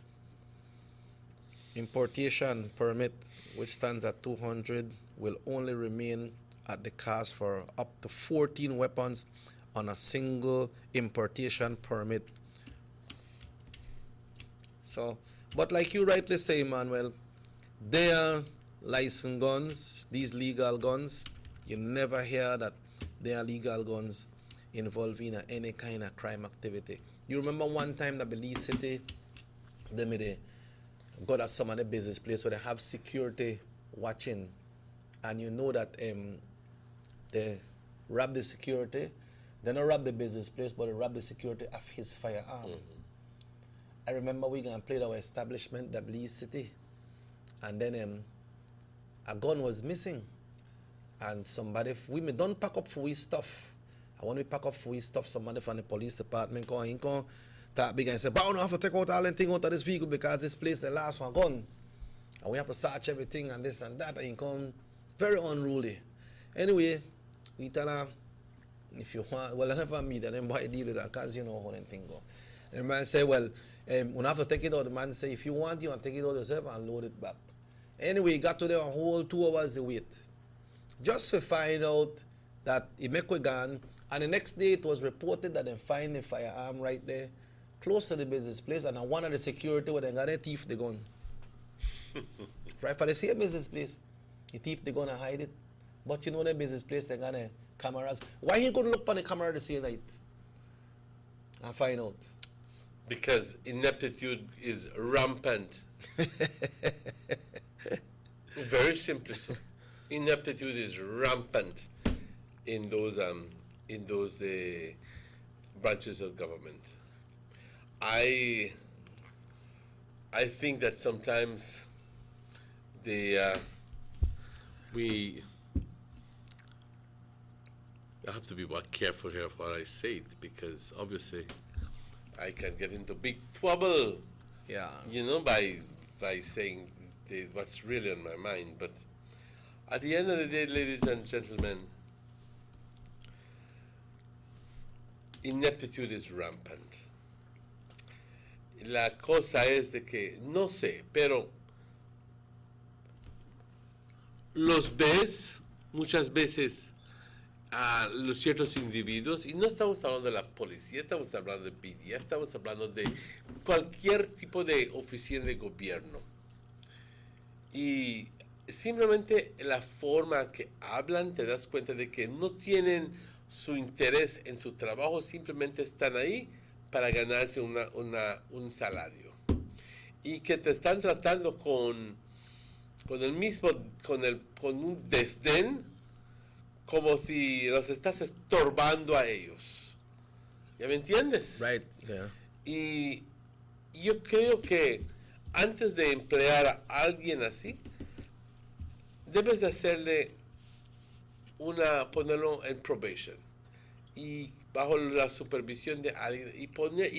Importation permit, which stands at 200, will only remain at the cost for up to 14 weapons on a single importation permit. So, but like you rightly say, Manuel, they are licensed guns, these legal guns. You never hear that they are legal guns involving any kind of crime activity. You remember one time that Belize City, they made a got at some of the business place where they have security watching, and you know that they rob the security. They don't rob the business place, but they rob the security of his firearm. I remember we gonna play our establishment, the Belize City, and then a gun was missing, and somebody we don't pack up for we stuff. And when we pack up for we stuff, somebody from the police department come that big and say, "But I don't have to take out all the thing out of this vehicle because this place the last one gone, and we have to search everything and this and that." And you come very unruly. Anyway, we tell her, if you want, well, I never meet them, boy deal with that because you know how them thing go. And the man say, well, we have to take it out. The man say, if you want, you can take it out yourself and load it back. Anyway, got to there a whole 2 hours to wait, just to find out that he make a gun. And the next day, it was reported that they find the firearm right there, close to the business place, and one of the security where they got their thief the gun. Right for the same business place, the thief the gun and hide it. But you know the business place they got the cameras. Why he couldn't look on the camera the same night and find out? Because ineptitude is rampant. Very simply so. Ineptitude is rampant in those branches of government. I think that sometimes I have to be more careful here of what I say, because obviously I can get into big trouble. Yeah. You know, by saying what's really on my mind. But at the end of the day, ladies and gentlemen, ineptitude is rampant. La cosa es de que, no sé, pero los ves muchas veces a los ciertos individuos, y no estamos hablando de la policía, estamos hablando de PDF, estamos hablando de cualquier tipo de oficina de gobierno. Y simplemente la forma que hablan, te das cuenta de que no tienen su interés en su trabajo, simplemente están ahí para ganarse un salario. Y que te están tratando con un desdén, como si los estás estorbando a ellos. ¿Ya me entiendes? Right, yeah. Y yo creo que antes de emplear a alguien así, debes de hacerle ponerlo en probation y bajo la supervisión de alguien y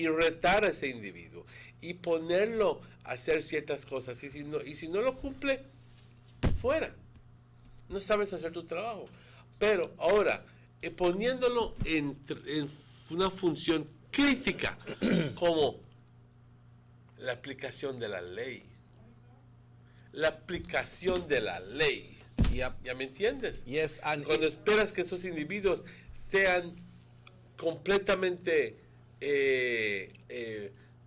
retar a ese individuo y ponerlo a hacer ciertas cosas, y si no lo cumple, fuera. No sabes hacer tu trabajo. Pero ahora, poniéndolo en una función crítica, como la aplicación de la ley. La aplicación de la ley. Yep. ¿Ya me entiendes? Yes, and cuando esperas que esos individuos sean completamente, ¿qué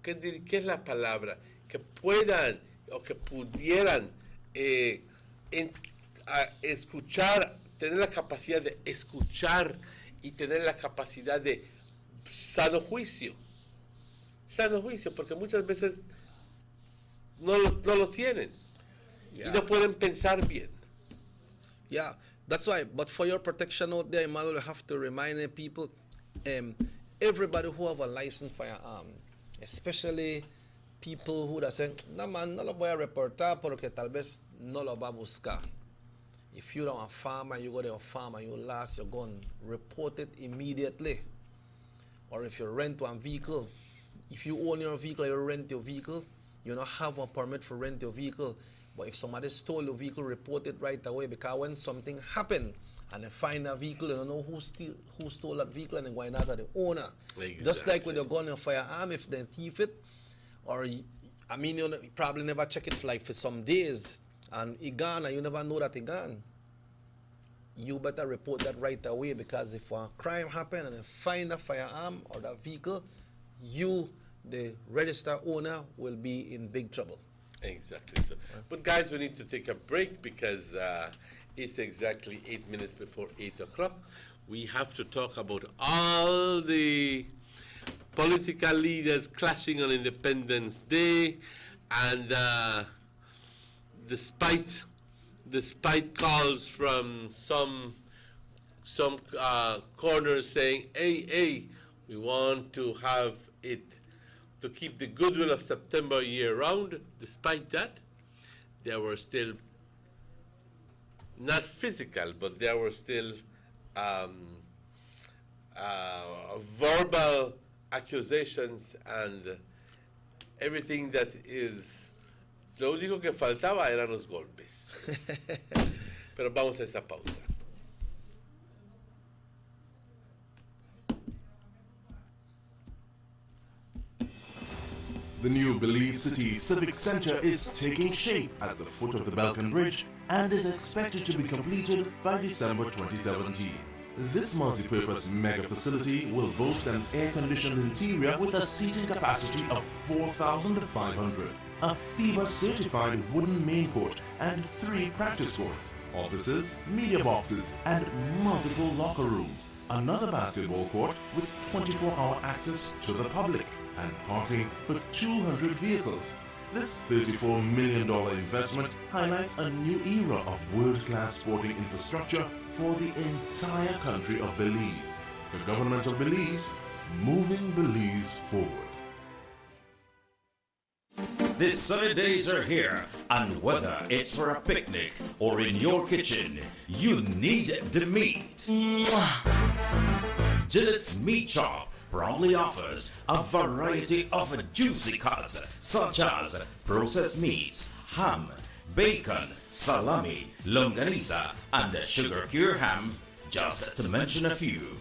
es la palabra? Que puedan o que pudieran escuchar, tener la capacidad de escuchar y tener la capacidad de sano juicio. Sano juicio, porque muchas veces no lo tienen. Yeah. Y no pueden pensar bien. Yeah, that's why. But for your protection out there, Emmanuel, you have to remind the people, everybody who have a licensed firearm, especially people who say, no man, no lo voy a reportar porque tal vez no lo va a buscar. If you're a farmer, you go to a farm and you lost your gun, report it immediately. Or if you rent one vehicle, if you own your vehicle, you rent your vehicle, you don't have a permit for rent your vehicle. But if somebody stole your vehicle, report it right away, because when something happens and they find a vehicle, they don't know who stole that vehicle, and they go after the owner. Exactly. Just like with your gun and firearm, if they thief it, or you probably never check it for like for some days, and it gone, and you never know that it gone. You better report that right away, because if a crime happen and they find a firearm or that vehicle, you, the registered owner, will be in big trouble. Exactly. So, but guys, we need to take a break because it's exactly 8 minutes before 8 o'clock. We have to talk about all the political leaders clashing on Independence Day, and despite calls from some corners saying, hey, we want to have it to keep the goodwill of September year round. Despite that, there were still not physical, but there were still verbal accusations, and everything that is. Lo único que faltaba eran los golpes. Pero vamos a esa pausa. The new Belize City Civic Center is taking shape at the foot of the Balkan Bridge and is expected to be completed by December 2017. This multi-purpose mega facility will boast an air-conditioned interior with a seating capacity of 4,500, a FIBA-certified wooden main court and 3 practice courts, offices, media boxes, and multiple locker rooms, another basketball court with 24-hour access to the public, and parking for 200 vehicles. This $34 million investment highlights a new era of world-class sporting infrastructure for the entire country of Belize. The government of Belize, moving Belize forward. The sunny days are here, and whether it's for a picnic or in your kitchen, you need the meat. Gillette's Meat Shop proudly offers a variety of juicy cuts such as processed meats, ham, bacon, salami, longaniza, and sugar cure ham, just to mention a few.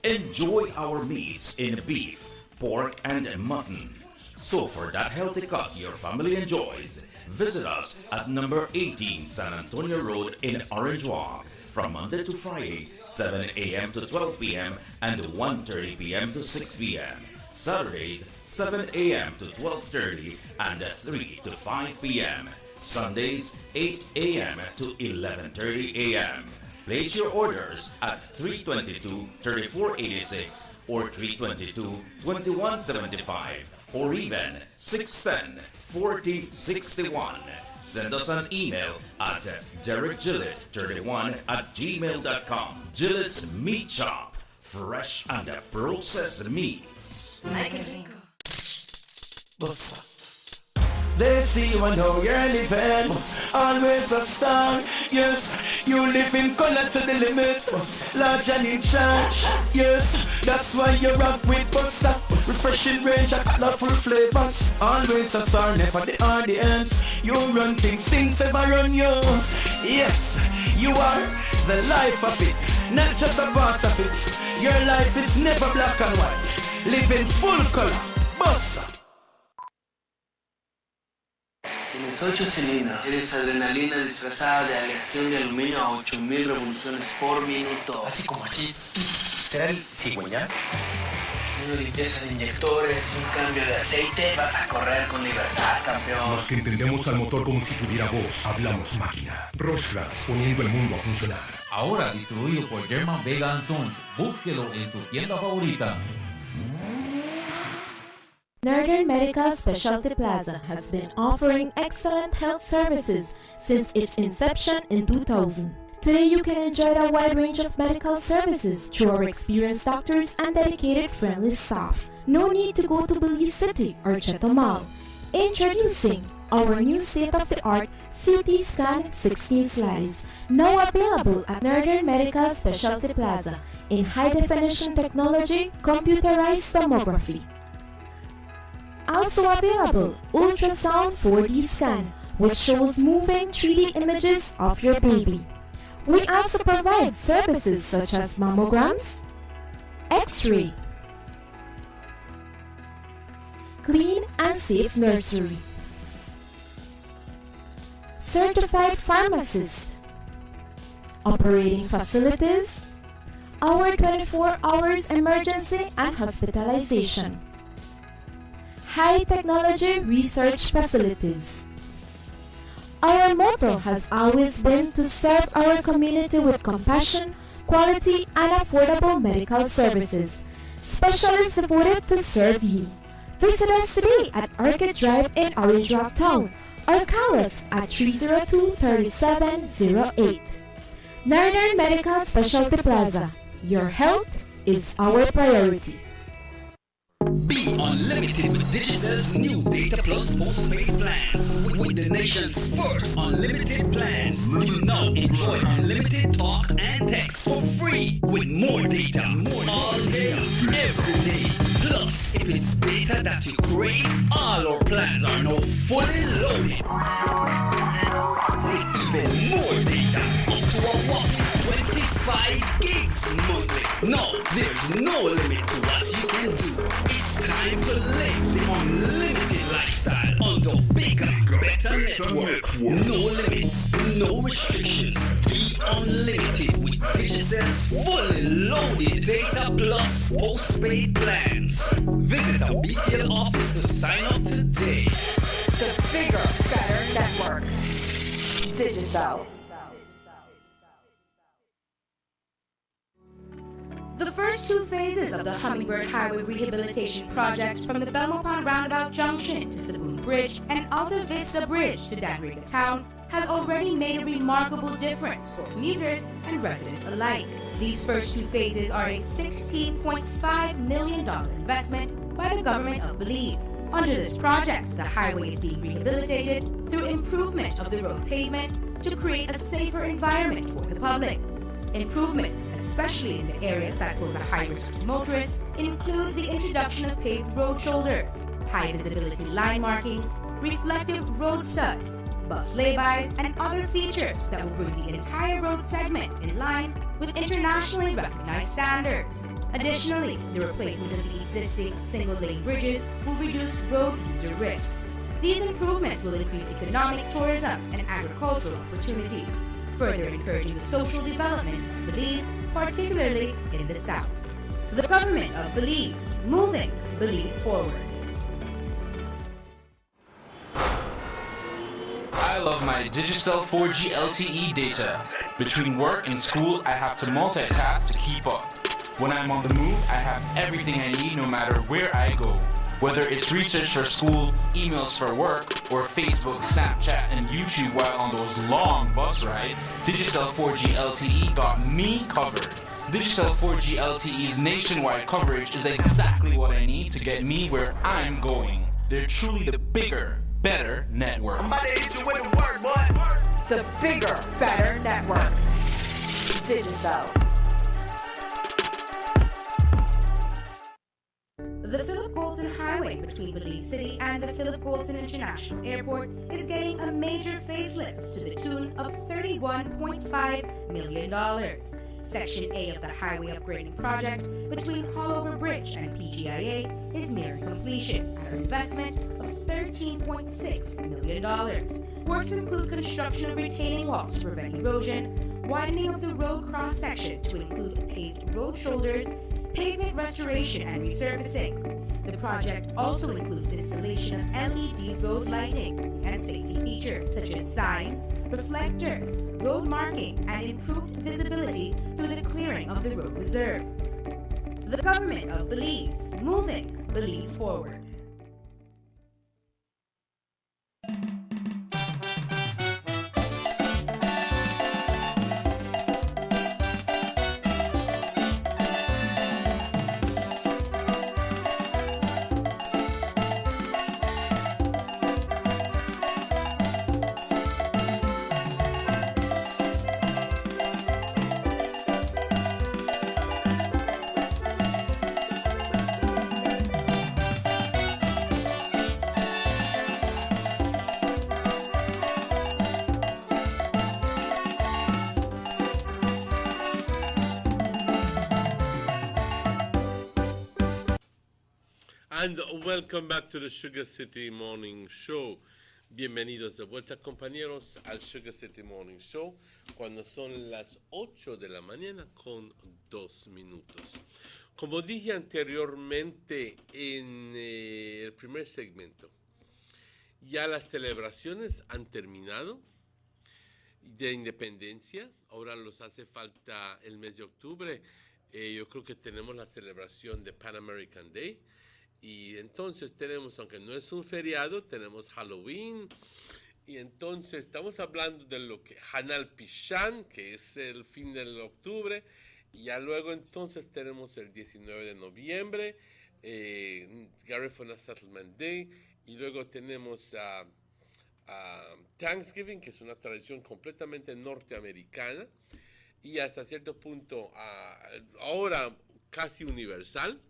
Enjoy our meats in beef, pork, and mutton. So for that healthy cut your family enjoys, visit us at number 18 San Antonio Road in Orange Walk from Monday to Friday, 7 a.m. to 12 p.m. and 1:30 p.m. to 6 p.m. Saturdays, 7 a.m. to 12:30 and 3 to 5 p.m. Sundays, 8 a.m. to 11:30 a.m. Place your orders at 322-3486 or 322-2175 or even 610-4061. Send us an email at DerekGillett31@gmail.com. Gillette's Meat Shop, fresh and processed meats. They see you and know you're living, always a star. Yes, you live in color to the limit, large and in charge. Yes, that's why you rock with Buster. Refreshing range of colorful flavors. Always a star, never the audience. You run things never run yours. Yes, you are the life of it, not just a part of it. Your life is never black and white. Live in full color, Buster. Tienes 8 cilindros. Eres adrenalina disfrazada de aleación de aluminio a 8000 revoluciones por minuto. Así como así. ¿Será el cigüeñal? Una limpieza de inyectores, un cambio de aceite. Vas a correr con libertad, campeón. Los que entendemos al motor como si tuviera voz, hablamos máquina. Rostras, poniendo el mundo a funcionar. Ahora distribuido por German Vega & Sons. Búsquelo en tu tienda favorita. Northern Medical Specialty Plaza has been offering excellent health services since its inception in 2000. Today you can enjoy a wide range of medical services through our experienced doctors and dedicated friendly staff. No need to go to Belize City or Chatham Mall. Introducing our new state-of-the-art CT Scan 16 slides, now available at Northern Medical Specialty Plaza in high-definition technology, computerized tomography. Also available, ultrasound 4D scan, which shows moving 3D images of your baby. We also provide services such as mammograms, X-ray, clean and safe nursery, certified pharmacist, operating facilities, our 24 hours emergency and hospitalization, high technology research facilities. Our motto has always been to serve our community with compassion, quality, and affordable medical services, specially devoted to serve you. Visit us today at Orchid Drive in Orange Rock Town or call us at 302-3708. Northern Medical Specialty Plaza. Your health is our priority. Be unlimited with Digicel's new Data Plus postpaid plans. With the nation's first unlimited plans, you now enjoy unlimited talk and text for free with more data all day, every day. Plus, if it's data that you crave, all our plans are now fully loaded. With even more data, up to a whopping 25 gigs monthly. No, there's no limit to what you can do. It's time to live the unlimited lifestyle on the bigger, better network. No limits, no restrictions. Be unlimited with Digicel's fully loaded Data Plus postpaid plans. Visit our BTL office to sign up today. The bigger, better network. Digicel. The first two phases of the Hummingbird Highway Rehabilitation Project from the Belmont Roundabout Junction to Saboon Bridge and Alta Vista Bridge to Danriga Town has already made a remarkable difference for commuters and residents alike. These first two phases are a $16.5 million investment by the government of Belize. Under this project, the highway is being rehabilitated through improvement of the road pavement to create a safer environment for the public. Improvements, especially in the areas that pose a high risk to motorists, include the introduction of paved road shoulders, high visibility line markings, reflective road studs, bus laybys, and other features that will bring the entire road segment in line with internationally recognized standards. Additionally, the replacement of the existing single-lane bridges will reduce road user risks. These improvements will increase economic, tourism, and agricultural opportunities, further encouraging the social development of Belize, particularly in the South. The government of Belize, moving Belize forward. I love my Digicel 4G LTE data. Between work and school, I have to multitask to keep up. When I'm on the move, I have everything I need no matter where I go. Whether it's research for school, emails for work, or Facebook, Snapchat, and YouTube while on those long bus rides, Digicel 4G LTE got me covered. Digicel 4G LTE's nationwide coverage is exactly what I need to get me where I'm going. They're truly the bigger, better network. The bigger, better network. Digicel. The Philip Goulton Highway between Belize City and the Philip Goulton International Airport is getting a major facelift to the tune of $31.5 million. Section A of the highway upgrading project between Hallover Bridge and PGIA is nearing completion at an investment of $13.6 million. Works include construction of retaining walls to prevent erosion, widening of the road cross-section to include paved road shoulders, pavement restoration and resurfacing. The project also includes installation of LED road lighting and safety features such as signs, reflectors, road marking, and improved visibility through the clearing of the road reserve. The government of Belize, moving Belize forward. And welcome back to the Sugar City Morning Show. Bienvenidos de vuelta, compañeros, al Sugar City Morning Show, cuando son las 8 de la mañana con 2 minutos. Como dije anteriormente en el primer segmento, ya las celebraciones han terminado de independencia. Ahora los hace falta el mes de octubre. Yo creo que tenemos la celebración de Pan American Day. Y entonces tenemos, aunque no es un feriado, tenemos Halloween. Y entonces estamos hablando de lo que Hanal Pishan, que es el fin del octubre. Y ya luego entonces tenemos el 19 de noviembre, Garifuna Settlement Day. Y luego tenemos Thanksgiving, que es una tradición completamente norteamericana. Y hasta cierto punto, ahora casi universal.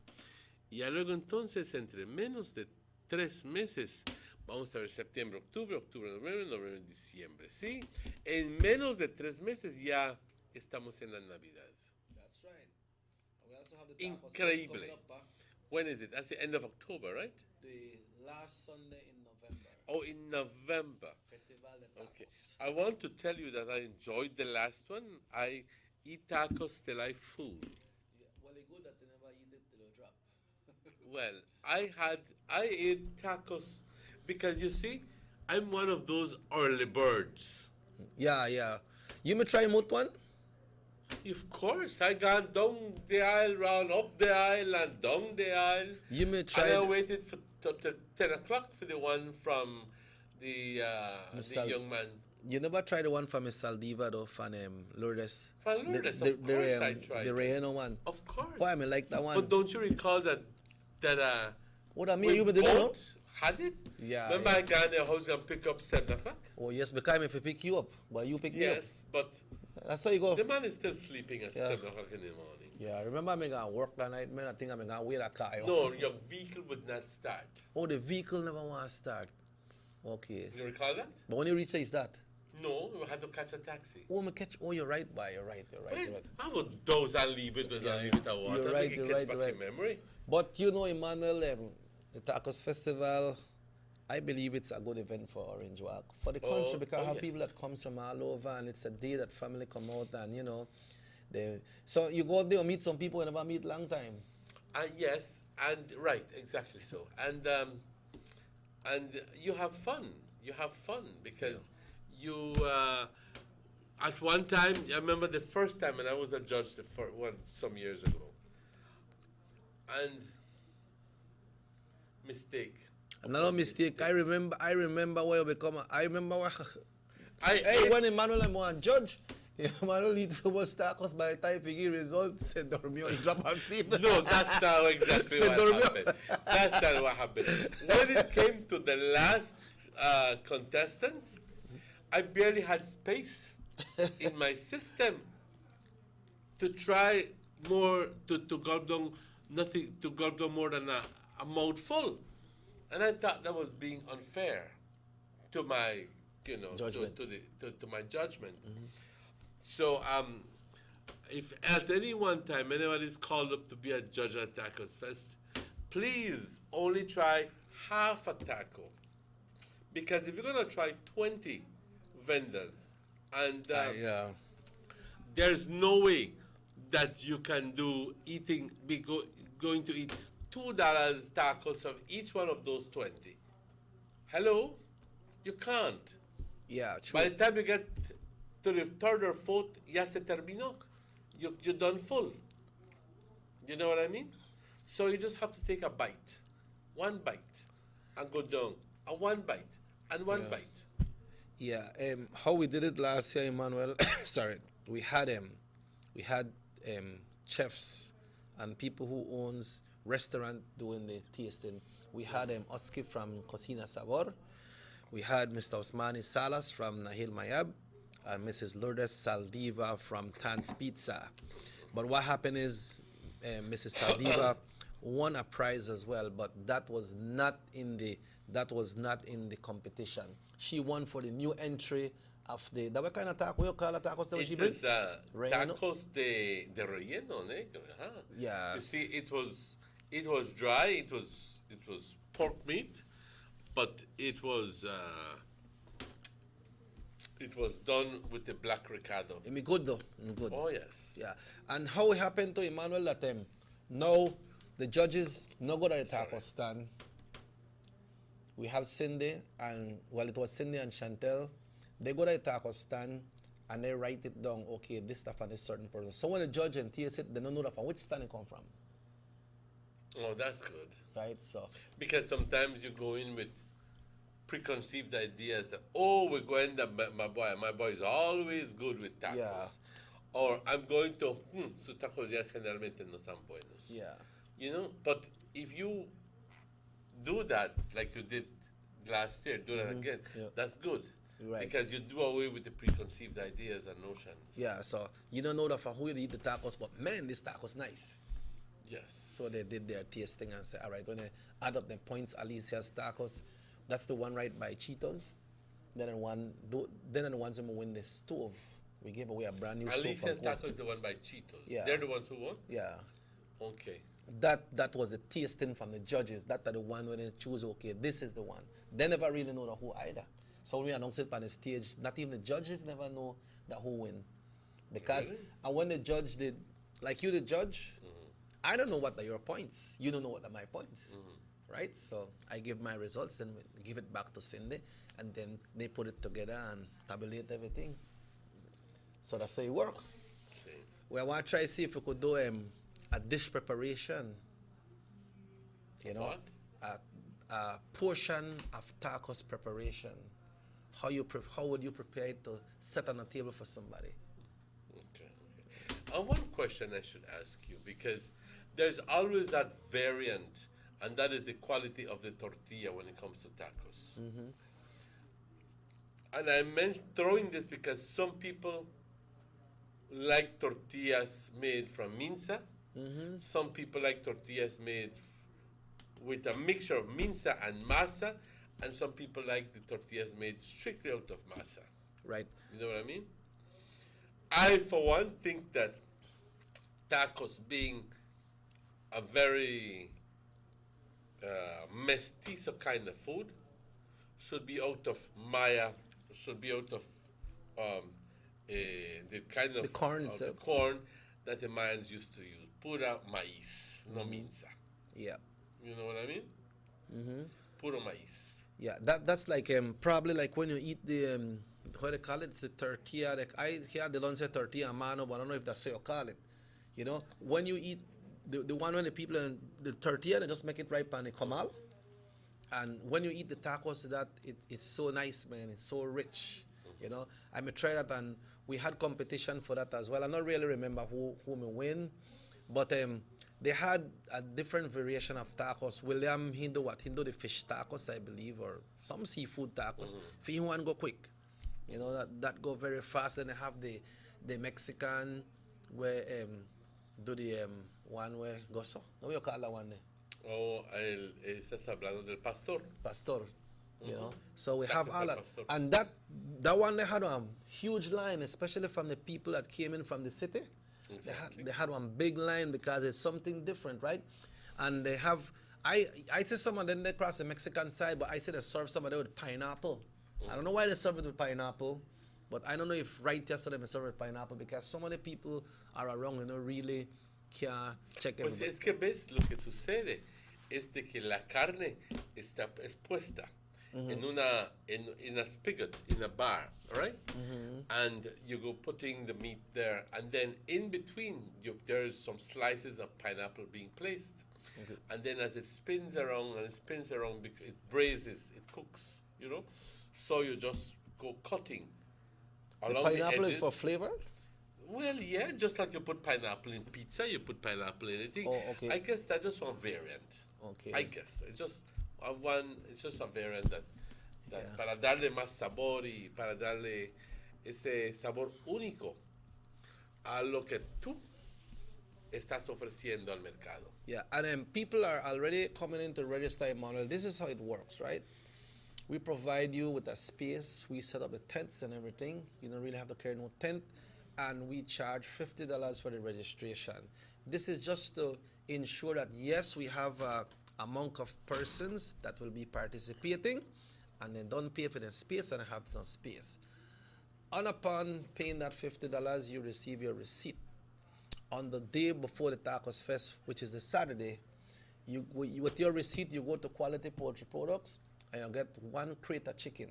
Y ya luego entonces, entre menos de 3 meses, vamos a ver septiembre, octubre, noviembre, diciembre, ¿sí? En menos de 3 meses ya estamos en la Navidad. That's right. We also have the tacos Increíble. coming up, When is it? That's the end of October, right? the last Sunday in November. Oh, in November. Festival de Tacos. Okay. I want to tell you that I enjoyed the last one. I eat tacos till I full. Yeah, well, it's good that they never eat it till it drop. Well, I ate tacos because you see, I'm one of those early birds. Yeah, yeah. You may try moot one? Of course, I gone down the aisle, round up the aisle, and down the aisle. You may try. And I waited for till 10 o'clock for the one from the young man. You never tried the one from Miss Saldiva though, from Lourdes? From Lourdes, of course I tried The it. Relleno one. Of course. Why, I mean, like that one. But don't you recall that what I mean, we you didn't know? both had it? Yeah. Remember yeah. I got there, I was going to pick up 7 o'clock? Oh, yes, because if I pick you up, but you pick me up. Yes, but That's how you go. the man is still sleeping at Yeah. 7 o'clock in the morning. Yeah, remember I'm going to work that night, man. I think I'm going to wait a car. No, your vehicle would not start. Oh, the vehicle never want to start. Okay. You recall that? But when you reach there, is that? No, we had to catch a taxi. Oh, me catch. Oh, you're right, boy. You're right. I would doze and leave it, but I leave it at water. You're right. It You're gets right. back You're in right. memory. But you know, Emmanuel, the Tacos Festival, I believe it's a good event for Orange Walk, for the country, because I have people that comes from all over, and it's a day that family come out, and you know, so you go out there and meet some people you never meet long time. Yes, and right, exactly so, and you have fun. You have fun because you. At one time, I remember the first time, and I was a judge some years ago, and mistake. Another mistake. I remember where you become. Hey, when Emmanuel I'm a judge, Emmanuel eats so much tacos by the time he get results, se dormió and drop asleep. No, that's not exactly what happened. That's not what happened. When it came to the last contestants, I barely had space in my system to try more, to gulp down nothing, to gulp down more than a mouthful. And I thought that was being unfair to my, Judgment. to my judgment. Mm-hmm. So, if at any one time anybody's called up to be a judge at Tacos Fest, please only try half a taco. Because if you're going to try 20 vendors, and there's no way that you can going to eat $2 tacos from each one of those 20. Hello? You can't. Yeah, true. By the time you get to the third or fourth, ya se terminó. You're done full. You know what I mean? So you just have to take a bite. One bite. And go down. And one bite. And one bite. Yeah, how we did it last year, Emmanuel. Sorry, we had chefs and people who owns restaurant doing the tasting. We had Oski from Cocina Sabor. We had Mr. Osmani Salas from Nahil Mayab and Mrs. Lourdes Saldiva from Tan's Pizza. But what happened is Mrs. Saldiva won a prize as well, but that was not in the competition. She won for the new entry of the. That what kind of taco you call a tacos that she brings? Tacos de relleno negro. Huh? Yeah. You see, it was dry. It was pork meat, but it was done with the black Ricardo. It me good though. It me good. Oh yes. Yeah. And how it happened to Emmanuel that now the judges no go to the taco stand. We have Cindy and it was Cindy and Chantel. They go to the taco stand and they write it down. Okay, this stuff and this certain person. So when the judge and taste it, they don't know that from which stand it come from. Oh, that's good. Right. So because sometimes you go in with preconceived ideas that we're going to my boy is always good with tacos. Yeah. Or I'm going to sus tacos ya generalmente no son buenos. Yeah. You know, but if you do that like you did last year, do that again, that's good. Right. Because you do away with the preconceived ideas and notions. Yeah, so you don't know that for who you eat the tacos, but man, this taco's nice. Yes. So they did their tasting and said, all right, when they add up the points, Alicia's tacos, that's the one right by Cheetos. Then the ones who win the stove. We gave away a brand new stove. Alicia's taco is the one by Cheetos. Yeah. They're the ones who won? Yeah. Okay. That was a tasting from the judges. That are the one when they choose, okay, this is the one. They never really know the who either. So when we announce it on the stage, not even the judges never know that who win. Because and when the judge did, like you the judge, I don't know what are your points. You don't know what are my points. Right? So I give my results, then we give it back to Cindy, and then they put it together and tabulate everything. So that's how it works. Okay. We want to try to see if we could do a dish preparation. You know, what? A portion of tacos preparation. How would you prepare it to set on a table for somebody? Okay. One question I should ask you, because there's always that variant, and that is the quality of the tortilla when it comes to tacos. And I'm throwing this because some people like tortillas made from minza. Some people like tortillas made with a mixture of minza and masa, and some people like the tortillas made strictly out of masa. Right. You know what I mean? I, for one, think that tacos being a very mestizo kind of food should be out of maya, should be out of the kind of the corn, the corn that the Mayans used to use. Pura maíz, no minza. Yeah. You know what I mean? Puro maíz. Yeah, that's like probably like when you eat the what they call it, the tortilla. Like they don't say tortilla mano, but I don't know if that's how you call it. You know, when you eat the one when the people the tortilla, they just make it right on the comal. And when you eat the tacos, it's so nice, man. It's so rich. You know, I may try that, and we had competition for that as well. I don't really remember who may win, but they had a different variation of tacos. William, he do the fish tacos, I believe, or some seafood tacos. If you want to go quick, you know, that go very fast. Then they have the Mexican where do the one where gozo. What do you call that one there? Oh, estás hablando del pastor. Pastor. You know, so we have all that, and that one they had a huge line, especially from the people that came in from the city. Exactly. They had one big line because it's something different, right? And they have, I see some of them they cross the Mexican side, but I see they serve some of them with pineapple. I don't know why they serve it with pineapple, but I don't know if right yesterday they serve it with pineapple because so many people are around, you know, really can't check Pues everybody. es que ves lo que sucede es de que la carne está expuesta in a spigot, in a bar, right? And you go putting the meat there, and then in between there's some slices of pineapple being placed. And then as it spins around and it spins around, it braises, it cooks, you know? So you just go cutting along The pineapple the is edges. for flavor? Well, yeah, just like you put pineapple in pizza, you put pineapple in anything. Oh, okay. I guess that's just one variant. Okay. I guess it's just a variant that para darle más sabor y para darle ese sabor único a lo que tú estás ofreciendo al mercado. Yeah, and then people are already coming in to register, Emmanuel. This is how it works, right? We provide you with a space. We set up the tents and everything. You don't really have to carry no tent. And we charge $50 for the registration. This is just to ensure that, yes, we have amount of persons that will be participating, and then don't pay for the space and have some space. And upon paying that $50, you receive your receipt. On the day before the Tacos Fest, which is a Saturday, with your receipt, you go to Quality Poultry Products and you get 1 crate of chicken.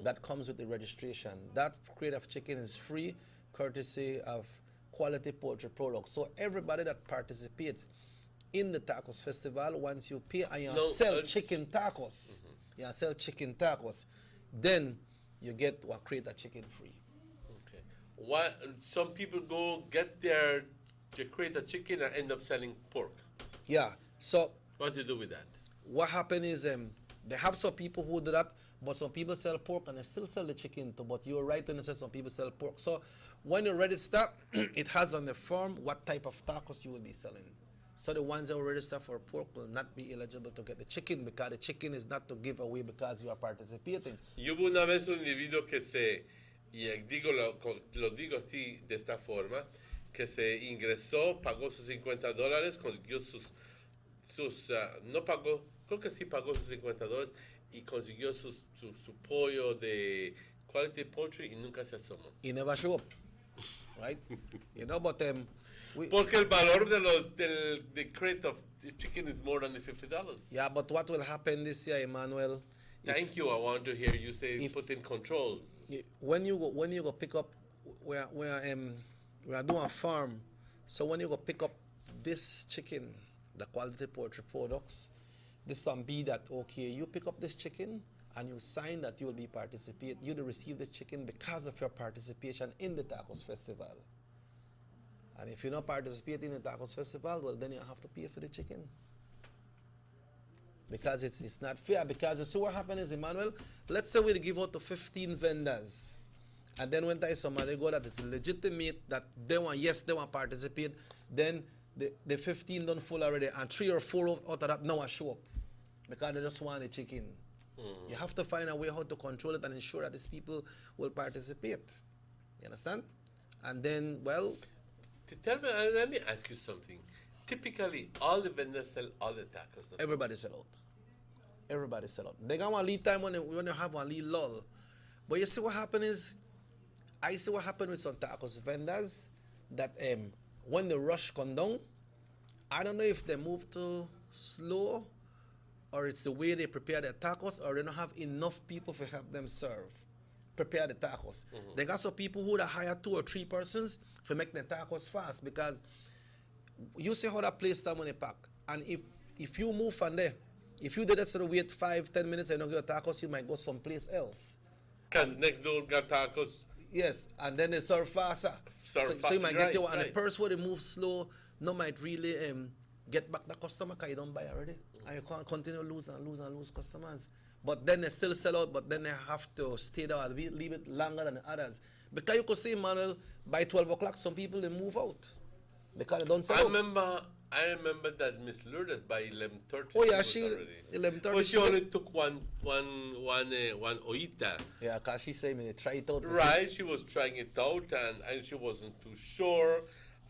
That comes with the registration. That crate of chicken is free, courtesy of Quality Poultry Products. So everybody that participates in the Tacos Festival, once you pay and you sell chicken tacos, then you get 1 crate of chicken free. Okay. Why some people go get their crate of chicken and end up selling pork? Yeah. So what do you do with that? What happened is they have some people who do that, but some people sell pork and they still sell the chicken too. But you're right when you say some people sell pork. So when you register, it has on the form what type of tacos you will be selling. So the ones that will register for pork will not be eligible to get the chicken, because the chicken is not to give away because you are participating. Y hubo una vez un individuo que lo digo así de esta forma, que se ingresó, pagó sus $50, consiguió no pagó, creo que sí pagó sus $50 y consiguió su pollo de Quality Poultry y nunca se asomó. He never show up, right? You know, but porque el valor del crate of chicken is more than the $50. Yeah, but what will happen this year, Emmanuel? Thank you. I want to hear you say put in controls. When you go pick up, we are doing a farm. So when you go pick up this chicken, the Quality Poultry Products, this one be that okay, you pick up this chicken and you sign that you will be participate. You will receive the chicken because of your participation in the Tacos Festival. And if you're not participating in the Tacos Festival, well, then you have to pay for the chicken. Because it's not fair. Because you see what happens is, Emmanuel, let's say we give out to 15 vendors. And then when there somebody go that is legitimate, that they want participate, then the 15 don't full already, and 3 or 4 out of that now show up. Because they just want the chicken. You have to find a way how to control it and ensure that these people will participate. You understand? And then, well... Let me ask you something. Typically, all the vendors sell all the tacos. Everybody sell out. Everybody sell out. They got one lead time when you have one lead lull. But you see what happened is, I see what happened with some tacos vendors, that when the rush come down, I don't know if they move too slow, or it's the way they prepare their tacos, or they don't have enough people to help them prepare the tacos. They got some people who hire 2 or 3 persons to make the tacos fast, because you see how that place time when they pack. And if you move from there, if you did this to wait 5-10 minutes and don't get tacos, you might go someplace else. Because next door got tacos. Yes, and then they serve faster. So you might get there, and the person where they move slow, no might really get back the customer because you don't buy already. And you can't continue lose customers. But then they still sell out, but then they have to stay there and leave it longer than the others. Because you could see, Manuel, by 12 o'clock, some people, they move out. Because they don't sell out. I remember that Miss Lourdes by 11:30. Oh yeah, she 11:30. But she only took one oita. Yeah, cause she said me try it out. Right, she was trying it out and she wasn't too sure,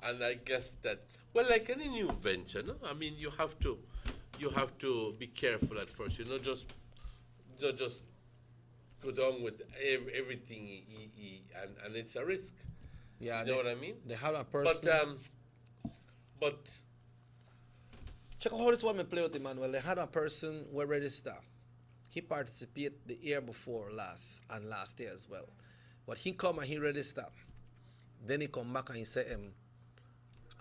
and I guess that like any new venture, no, I mean you have to be careful at first. You know, just go down with everything, and it's a risk. Yeah, you know what I mean. They have a person. But check out how this one may play with Emmanuel. They had a person who register. He participated the year before last year as well. But he come and he register. Then he come back and he say,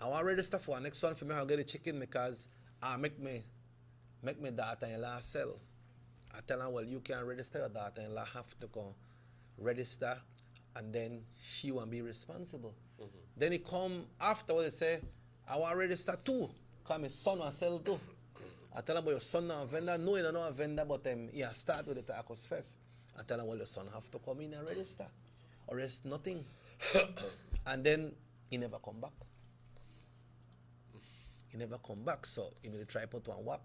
I want to register for our next one for me. I'll get the chicken because I make me daughter-in-law sell. I tell him, well, you can register your daughter-in-law, have to go register, and then she won't be responsible. Then he come afterwards and say, I want to register too, because my son will sell too. I tell him, well, your son not a vendor. No, he's not a vendor, but he has started with the Tacos Fest. I tell him, well, your son have to come in and register, or else nothing. And then he never come back. He never come back, so he may try put one whap.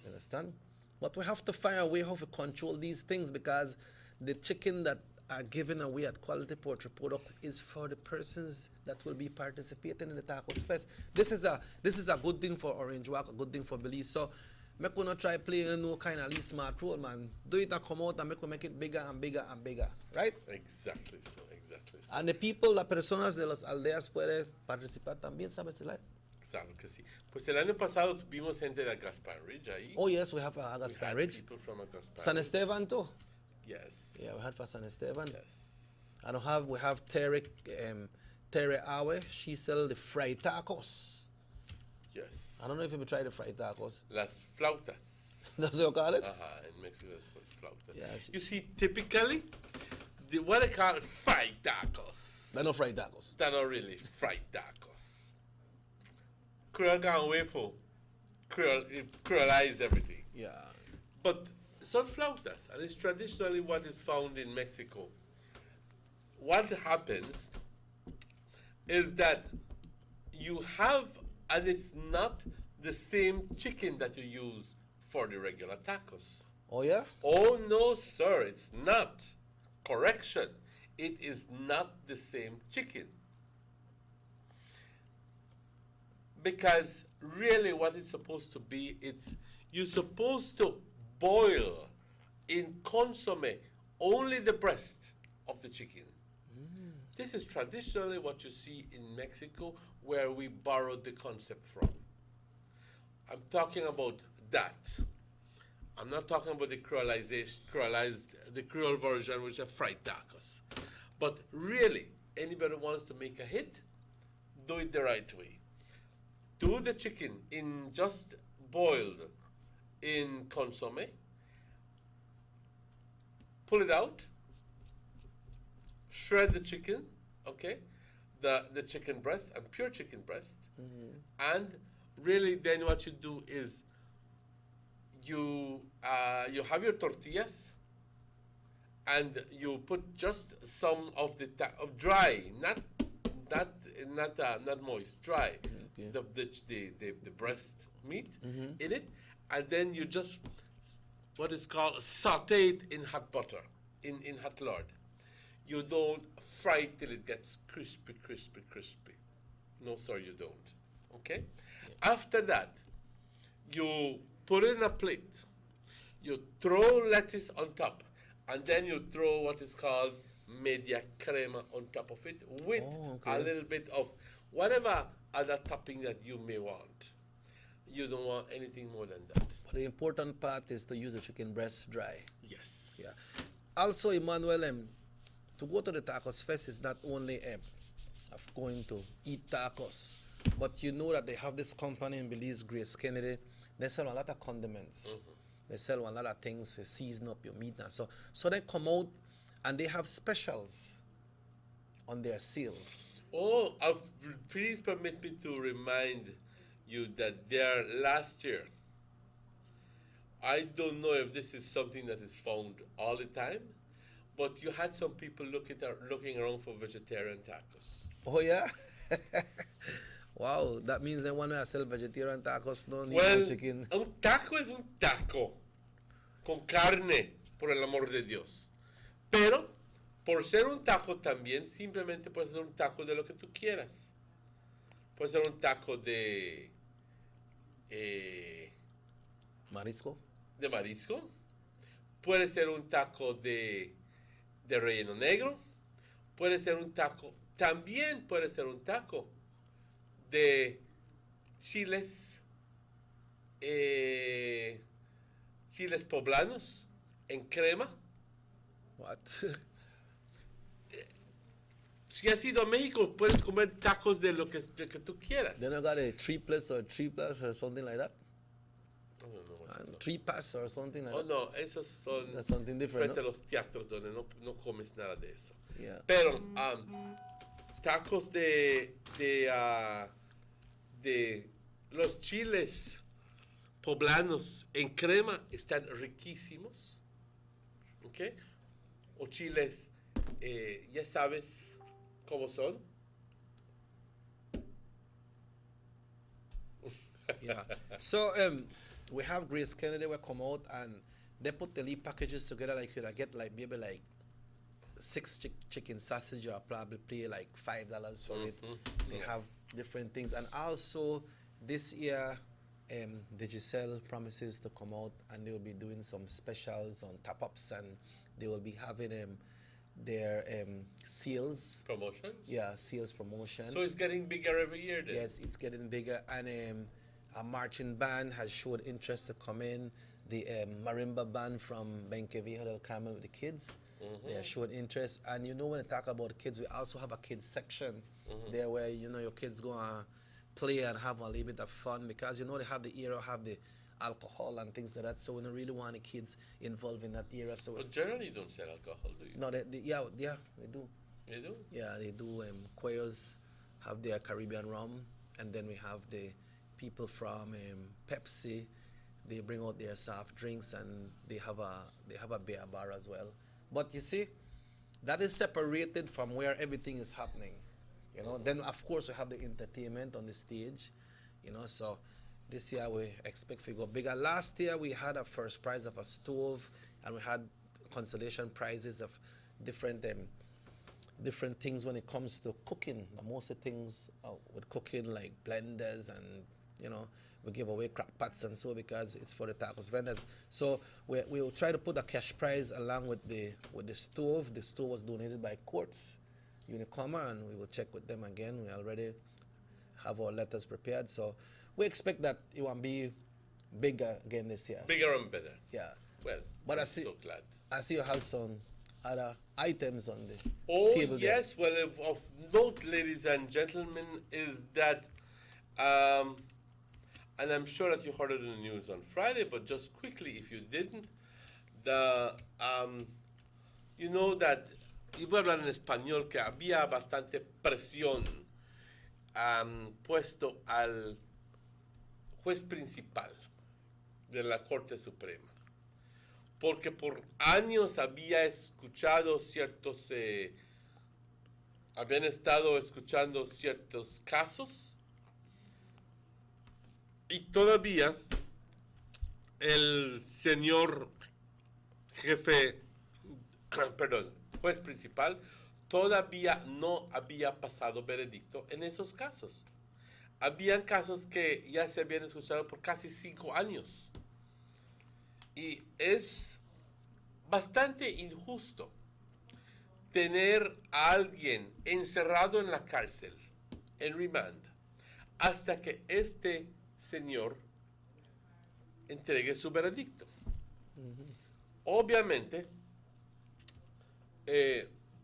You understand? But we have to find a way how to control these things, because the chicken that are given away at Quality Poultry Products is for the persons that will be participating in the Tacos Fest. This is a good thing for Orange Walk, a good thing for Belize. So make we not try playing no kind of smart role, man. Do it and come out and make it bigger and bigger and bigger, right? Exactly so, exactly so. And the people, las personas de las aldeas pueden participar también, ¿sabes? Claro que sí. Pues el año pasado tuvimos gente de Gaspar Ridge ahí. Oh yes, we have a Gaspar Ridge. People from Gaspar San Esteban too. Yes. Yeah, we had for San Esteban. Yes. And we have Tere Awe. She sell the fried tacos. Yes. I don't know if you tried the fried tacos. Las flautas. That's what you call it? In Mexico, that's what flautas. Yes. You see, typically, what they call fried tacos. They're not fried tacos. They're not really fried tacos. Creole gone away for Creolize everything. Yeah. But son flautas, and it's traditionally what is found in Mexico. What happens is that you have, and it's not the same chicken that you use for the regular tacos. Oh, yeah? Oh, no, sir, it's not. Correction, it is not the same chicken. Because really what it's supposed to be, you're supposed to boil in consomme only the breast of the chicken. This is traditionally what you see in Mexico, where we borrowed the concept from. I'm talking about that. I'm not talking about the the Creole version, which are fried tacos. But really, anybody who wants to make a hit, do it the right way. Do the chicken in just boiled in consomme, pull it out, shred the chicken, okay, the chicken breast and pure chicken breast, and really then what you do is you have your tortillas and you put just some of the dry, not moist, dry, the breast meat in it, and then you just what is called saute it in hot butter, in hot lard. You don't fry it till it gets crispy. No, sir, you don't. Okay? Yeah. After that, you put it in a plate. You throw lettuce on top, and then you throw what is called media crema on top of it with a little bit of whatever other topping that you may want. You don't want anything more than that. But the important part is to use the chicken breast dry. Yes. Yeah. Also, Emmanuel, to go to the Tacos Fest is not only of going to eat tacos, but you know that they have this company in Belize, Grace Kennedy. They sell a lot of condiments. They sell a lot of things to season up your meat. And so they come out and they have specials on their sales. Oh, please permit me to remind you that there last year, I don't know if this is something that is found all the time, but you had some people looking around for vegetarian tacos. Oh, yeah? Wow, that means they want to sell vegetarian tacos, no need no chicken. Un taco es un taco, con carne, por el amor de Dios. Pero, por ser un taco también, simplemente puede ser un taco de lo que tú quieras. Puede ser un taco de... ¿Marisco? De marisco. Puede ser un taco de relleno negro. Puede ser un taco... También puede ser un taco de chiles... chiles poblanos en crema. What? Si has ido a México, puedes comer tacos de lo que tú quieras. Then I got a 3+ or something like that. I don't know what 3 or something like that. No, esos son That's something different, frente a los teatros donde no comes nada de eso. Yeah. Pero tacos de los chiles poblanos en crema están riquísimos. ¿Ok? O chiles, ya sabes cómo son. Yeah. So we have Grace Kennedy will come out and they put the lead packages together like you get like maybe like 6 chicken sausage, I'll probably pay like $5 for it. They have different things. And also, this year, Digicel promises to come out and they will be doing some specials on top-ups, and they will be having their sales. Promotions? Yeah, sales promotion. So it's getting bigger every year then? Yes, it's getting bigger. And a marching band has showed interest to come in. The marimba band from Benqueviejo del Carmen with the kids, they are showing interest. And you know, when I talk about kids, we also have a kids section there where, you know, your kids go and play and have a little bit of fun, because, you know, they have the era, have the alcohol and things like that. So we don't really want the kids involved in that era. So But generally you don't sell alcohol, do you? no, they do. They do? Yeah, they do. Quayos have their Caribbean rum, and then we have the people from Pepsi. They bring out their soft drinks, and they have a beer bar as well. But you see, that is separated from where everything is happening. You know, then of course we have the entertainment on the stage. You know, so this year we expect to go bigger. Last year we had a first prize of a stove, and we had consolation prizes of different things when it comes to cooking. Most of the things with cooking, like blenders, and, you know, we give away crock pots and so, because it's for the tacos vendors. So we will try to put a cash prize along with the stove. The stove was donated by Quartz Unicoma, and we will check with them again. We already have our letters prepared, so we expect that it will be bigger again this year. Bigger and better. Yeah. Well, but I'm so glad. I see you have some other items on the table there. Yes, well, of note, ladies and gentlemen, is that, and I'm sure that you heard it in the news on Friday, but just quickly, if you didn't, you know that, y voy a hablar en español, que había bastante presión puesto al juez principal de la Corte Suprema, porque por años había escuchado habían estado escuchando ciertos casos, y todavía el señor juez principal, todavía no había pasado veredicto en esos casos. Habían casos que ya se habían escuchado por casi 5 años. Y es bastante injusto tener a alguien encerrado en la cárcel, en remand, hasta que este señor entregue su veredicto. Obviamente,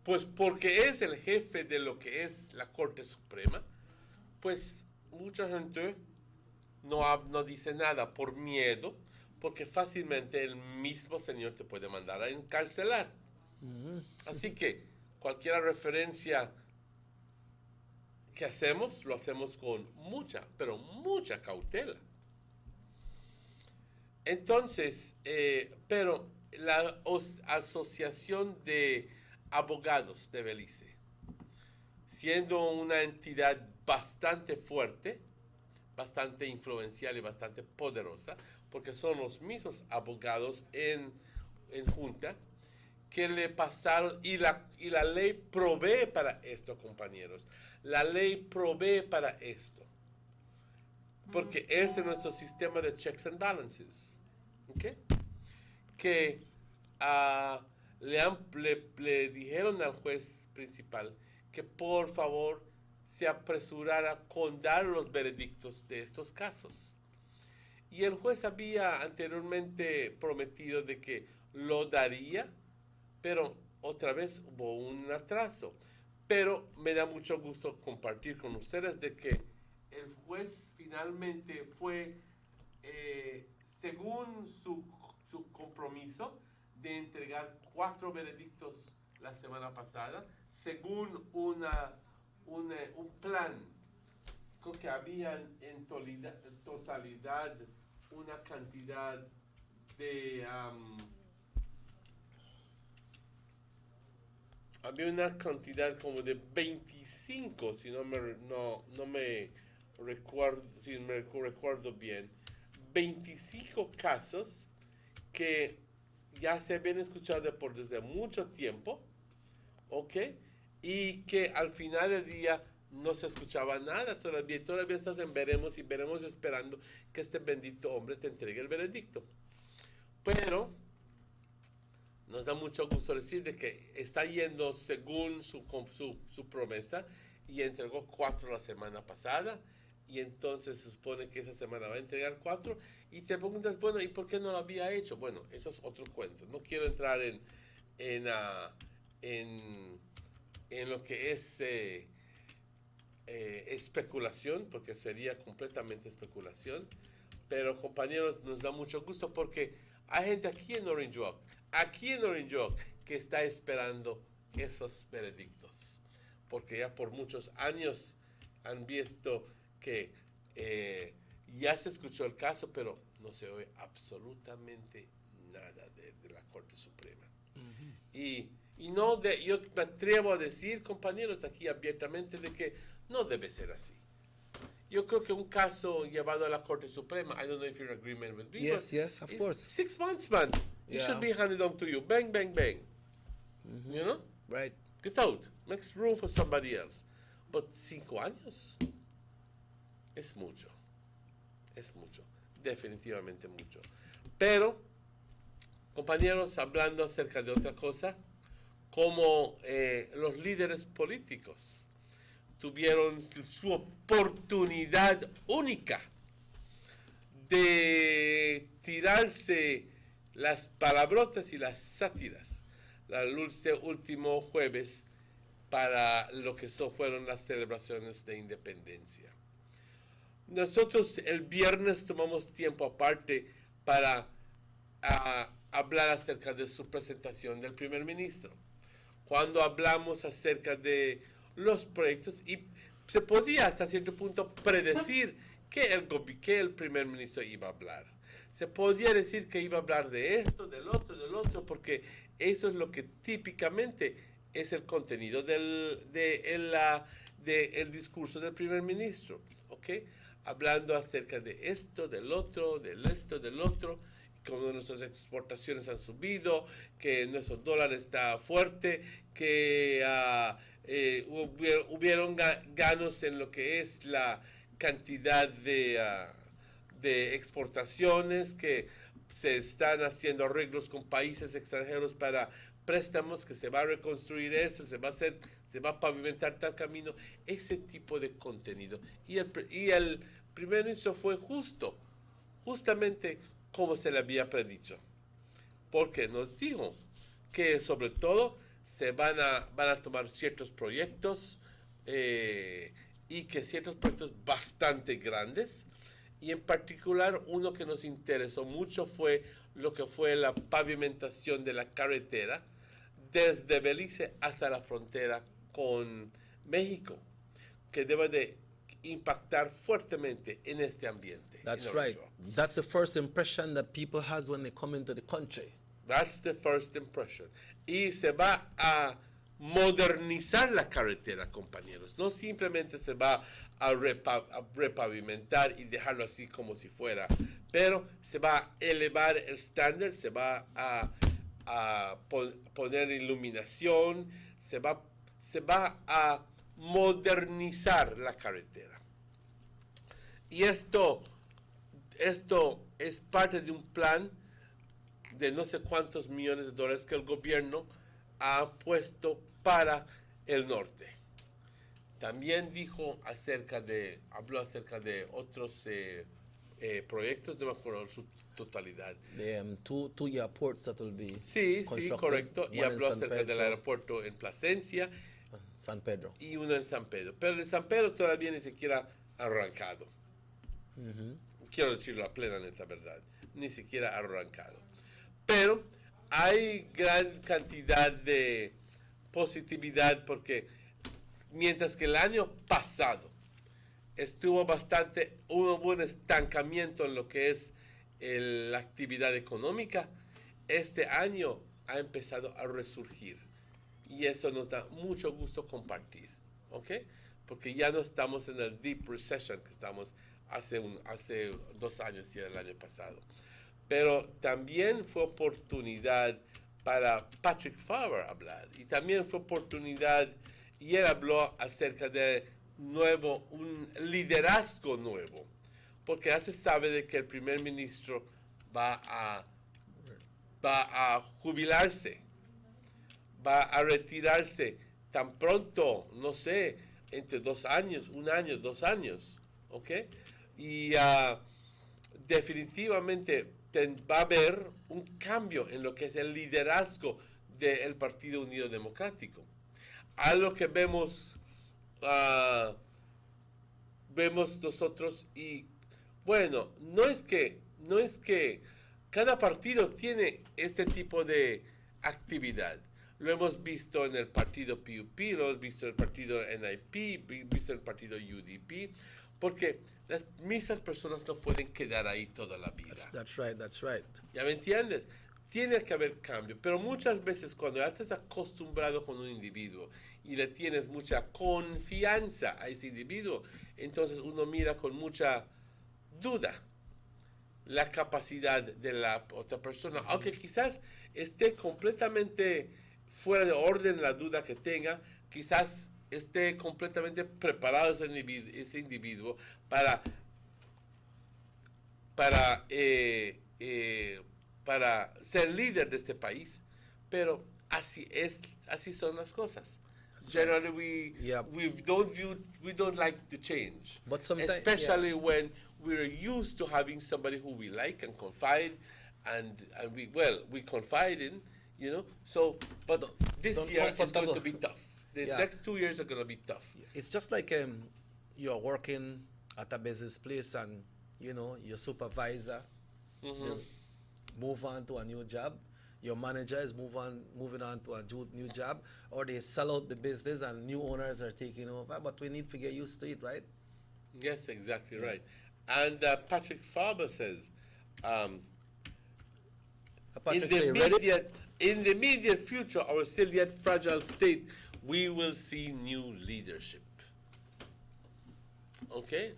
pues porque es el jefe de lo que es la Corte Suprema, pues mucha gente no dice nada por miedo, porque fácilmente el mismo señor te puede mandar a encarcelar. Así que cualquier referencia que hacemos, lo hacemos con mucha, pero mucha cautela. Entonces, pero la Asociación de Abogados de Belice, siendo una entidad bastante fuerte, bastante influencial y bastante poderosa, porque son los mismos abogados en junta que le pasaron, y la ley provee para esto, compañeros. La ley provee para esto, porque ese es nuestro sistema de checks and balances, ¿okay? Que le dijeron al juez principal que por favor se apresurara con dar los veredictos de estos casos. Y el juez había anteriormente prometido de que lo daría, pero otra vez hubo un atraso. Pero me da mucho gusto compartir con ustedes de que el juez finalmente fue, según su compromiso de entregar 4 veredictos la semana pasada, según un plan, creo que habían en totalidad una cantidad de... había una cantidad como de 25, si no me recuerdo bien, 25 casos que ya se habían escuchado desde mucho tiempo, ¿ok? Y que al final del día no se escuchaba nada, todavía estás en veremos y veremos esperando que este bendito hombre te entregue el veredicto. Pero nos da mucho gusto decir de que está yendo según su promesa y entregó 4 la semana pasada y entonces se supone que esa semana va a entregar 4 y te preguntas, bueno, ¿y por qué no lo había hecho? Bueno, eso es otro cuento. No quiero entrar en lo que es especulación, porque sería completamente especulación, pero compañeros, nos da mucho gusto porque hay gente aquí en Orange Walk, que está esperando esos veredictos, porque ya por muchos años han visto que ya se escuchó el caso, pero no se oye absolutamente nada de la Corte Suprema. Y no yo me atrevo a decir, compañeros, aquí abiertamente, de que no debe ser así. Yo creo que un caso llevado a la Corte Suprema, I don't know if you're in agreement with me, yes, of course. 6 months, man. It should be handed on to you. Bang, bang, bang. You know? Right. Get out. Makes room for somebody else. But 5 años es mucho. Es mucho. Definitivamente mucho. Pero, compañeros, hablando acerca de otra cosa, como los líderes políticos tuvieron su oportunidad única de tirarse las palabrotas y las sátiras el último jueves para lo que fueron las celebraciones de independencia. Nosotros el viernes tomamos tiempo aparte para hablar acerca de su presentación del primer ministro. Cuando hablamos acerca de los proyectos y se podía hasta cierto punto predecir que el primer ministro iba a hablar. Se podía decir que iba a hablar de esto, del otro, porque eso es lo que típicamente es el contenido del discurso del primer ministro, ¿ok? Hablando acerca de esto, del otro, cómo nuestras exportaciones han subido, que nuestro dólar está fuerte, que hubieron ganos en lo que es la cantidad de exportaciones, que se están haciendo arreglos con países extranjeros para préstamos, que se va a reconstruir eso, se va a pavimentar tal camino, ese tipo de contenido. Y el primer ministro fue justamente como se le había predicho, porque nos dijo que sobre todo se van a tomar ciertos proyectos y que ciertos proyectos bastante grandes, y en particular uno que nos interesó mucho fue lo que fue la pavimentación de la carretera desde Belice hasta la frontera con México, que debe de impactar fuertemente en este ambiente. That's right. That's the first impression that people has when they come into the country. That's the first impression. Y se va a modernizar la carretera, compañeros. No simplemente se va a repavimentar y dejarlo así como si fuera, pero se va a elevar el estándar, se va a poner iluminación, se va a modernizar la carretera. Y esto es parte de un plan de no sé cuántos millones de dólares que el gobierno ha puesto para el norte. También habló acerca de otros proyectos, no me acuerdo su totalidad. Two airports that will be Sí, correcto. Y habló acerca del aeropuerto en Plasencia, San Pedro, y uno en San Pedro. Pero el de San Pedro todavía ni siquiera arrancado. Quiero decirlo a plena neta verdad, ni siquiera arrancado. Pero hay gran cantidad de positividad, porque mientras que el año pasado hubo un estancamiento en lo que es la actividad económica, este año ha empezado a resurgir. Y eso nos da mucho gusto compartir, ¿ok? Porque ya no estamos en el deep recession que estamos hace 2 años y el año pasado. Pero también fue oportunidad para Patrick Farber hablar. Y también fue oportunidad, y él habló acerca de un liderazgo nuevo, porque ya se sabe de que el primer ministro va a jubilarse, va a retirarse tan pronto, no sé, entre 2 años, 1 año, 2 años, ¿ok? Y definitivamente va a haber un cambio en lo que es el liderazgo del Partido Unido Democrático. Algo que vemos nosotros, y bueno, no es que cada partido tiene este tipo de actividad. Lo hemos visto en el partido PUP, lo hemos visto en el partido NIP, visto en el partido UDP, porque las mismas personas no pueden quedar ahí toda la vida. That's right. ¿Ya me entiendes? Tiene que haber cambio, pero muchas veces cuando ya estás acostumbrado con un individuo y le tienes mucha confianza a ese individuo, entonces uno mira con mucha duda la capacidad de la otra persona, aunque quizás esté completamente fuera de orden la duda que tenga, quizás esté completamente preparado ese individuo para ser líder de este país, pero así son las cosas. Generally, we don't like the change, but sometimes, especially when we're used to having somebody who we like and confide, and we confide in, you know. So, but this year is going to be tough. The next 2 years are going to be tough. It's just like you're working at a business place, and you know your supervisor move on to a new job. Your manager is moving on to a new job, or they sell out the business and new owners are taking over. But we need to get used to it, right? Yes, exactly right. And Patrick Farber says, in the immediate future, our still yet fragile state, we will see new leadership. Okay?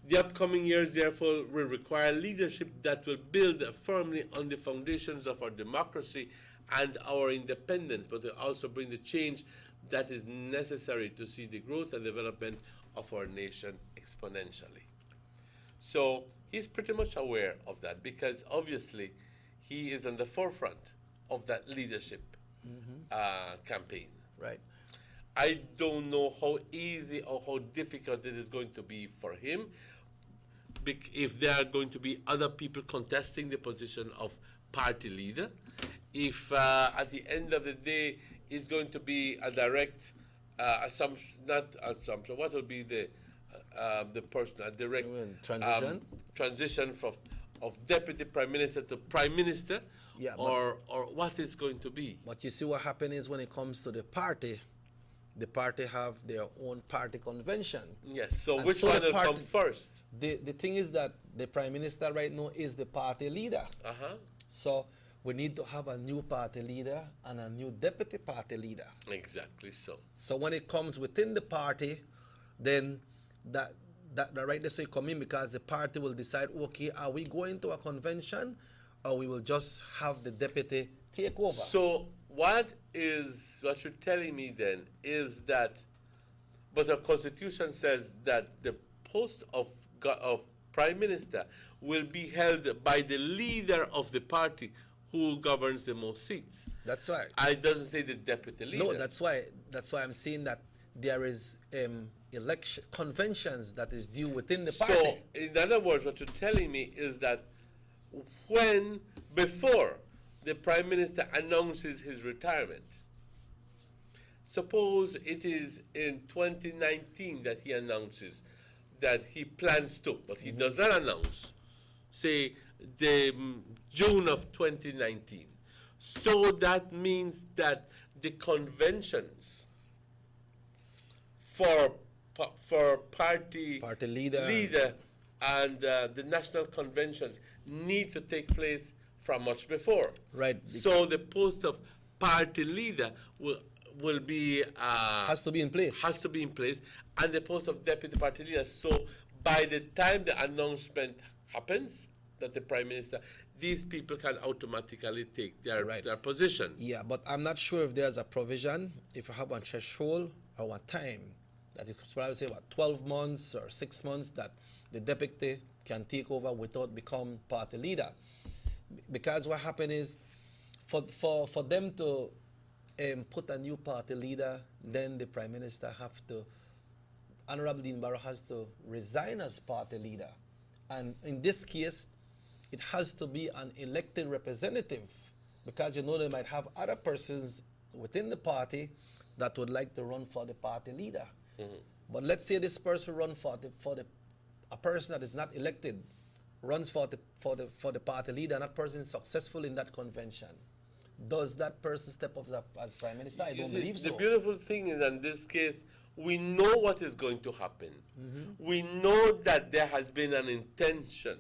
The upcoming years, therefore, will require leadership that will build firmly on the foundations of our democracy and our independence, but will also bring the change that is necessary to see the growth and development of our nation exponentially. So he's pretty much aware of that, because obviously he is on the forefront of that leadership campaign. Right. I don't know how easy or how difficult it is going to be for him, if there are going to be other people contesting the position of party leader, if at the end of the day is going to be a direct what will be the person, a direct transition of deputy prime minister to prime minister, or what is going to be. But you see what happens is when it comes to the party have their own party convention. Yes, so and which one will come first? The thing is that the prime minister right now is the party leader. So we need to have a new party leader and a new deputy party leader. Exactly so. So when it comes within the party, then that right there come in, because the party will decide, okay, are we going to a convention, or we will just have the deputy take over? So what you're telling me then is that, but the Constitution says that the post of Prime Minister will be held by the leader of the party who governs the most seats. That's right. It doesn't say the deputy leader. No, that's why I'm saying that there is election conventions that is due within the party. So, in other words, what you're telling me is that before the Prime Minister announces his retirement, suppose it is in 2019 that he announces that he plans to, but he does not announce, say, the June of 2019. So that means that the conventions for party leader and the national conventions need to take place from much before. Right. So the post of party leader will be has to be in place. Has to be in place, and the post of deputy party leader. So by the time the announcement happens, that the Prime Minister, these people can automatically take their position. Yeah, but I'm not sure if there's a provision, if you have a threshold or what time, that it could probably say about 12 months or 6 months that the deputy can take over without become party leader. Because what happened is, for them to put a new party leader, then the Prime Minister Honorable Dean Barrow has to resign as party leader. And in this case, it has to be an elected representative, because they might have other persons within the party that would like to run for the party leader. Mm-hmm. But let's say this person run a person that is not elected runs for the party leader, and that person is successful in that convention. Does that person step up as Prime Minister? I don't believe so. The beautiful thing is, in this case, we know what is going to happen. Mm-hmm. We know that there has been an intention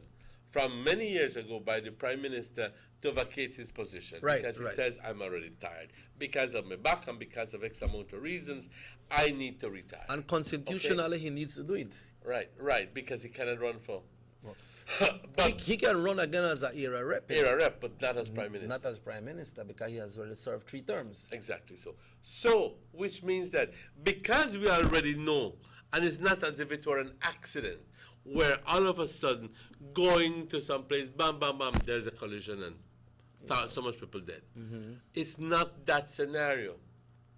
from many years ago by the Prime Minister to vacate his position. Because he says, I'm already tired. Because of my back and because of X amount of reasons, I need to retire. And constitutionally, he needs to do it. Right, because he cannot run for... But he can run again as an era rep. But not as Prime Minister. Not as Prime Minister, because he has already served 3 terms. Exactly so. So, which means that because we already know, and it's not as if it were an accident, where all of a sudden, going to some place, bam, bam, bam, there's a collision and so much people dead. Mm-hmm. It's not that scenario.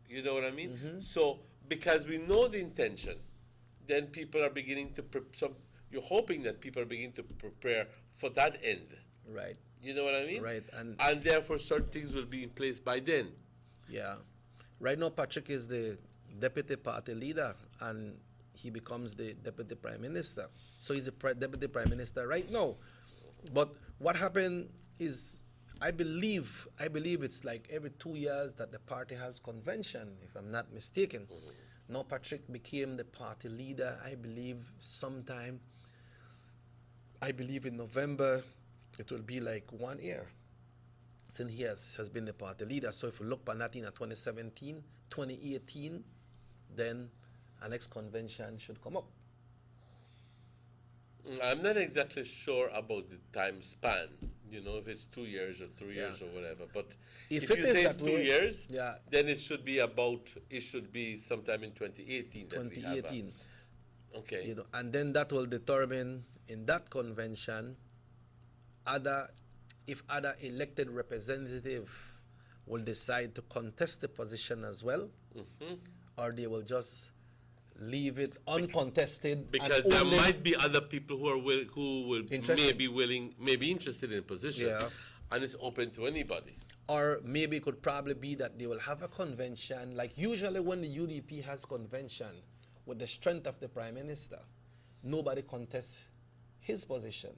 You know what I mean? Mm-hmm. So, because we know the intention, then people are beginning to... You're hoping that people are beginning to prepare for that end. Right. You know what I mean? Right. And therefore, certain things will be in place by then. Yeah. Right now, Patrick is the deputy party leader, and he becomes the deputy prime minister. So he's the deputy prime minister right now. But what happened is, I believe it's like every 2 years that the party has convention, if I'm not mistaken. Mm-hmm. Now Patrick became the party leader, I believe, sometime. I believe in November, it will be like 1 year since he has been the party leader. So if we look back at 2017, 2018, then our next convention should come up. I'm not exactly sure about the time span, if it's 2 years or 3 years or whatever. But if you say it's 2 years, then it should be sometime in 2018. 2018. Okay. And then that will determine in that convention if other elected representative will decide to contest the position as well, or they will just leave it uncontested. Because there might be other people who will maybe interested in a position, and it's open to anybody. Or maybe it could probably be that they will have a convention, like usually when the UDP has convention with the strength of the Prime Minister, nobody contests his position.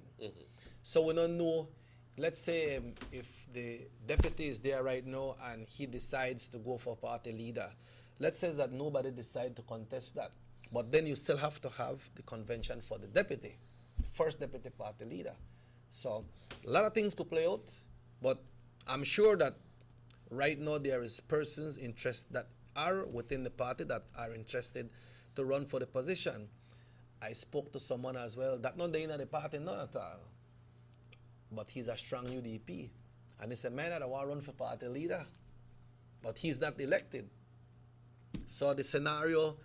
So we don't know, let's say if the deputy is there right now and he decides to go for party leader, let's say that nobody decides to contest that. But then you still have to have the convention for the deputy, first deputy party leader. So a lot of things could play out, but I'm sure that right now there is persons that are within the party that are interested to run for the position. I spoke to someone as well that not in the party, not at all. But he's a strong UDP. And he said, man, I don't want to run for party leader. But he's not elected. So the scenario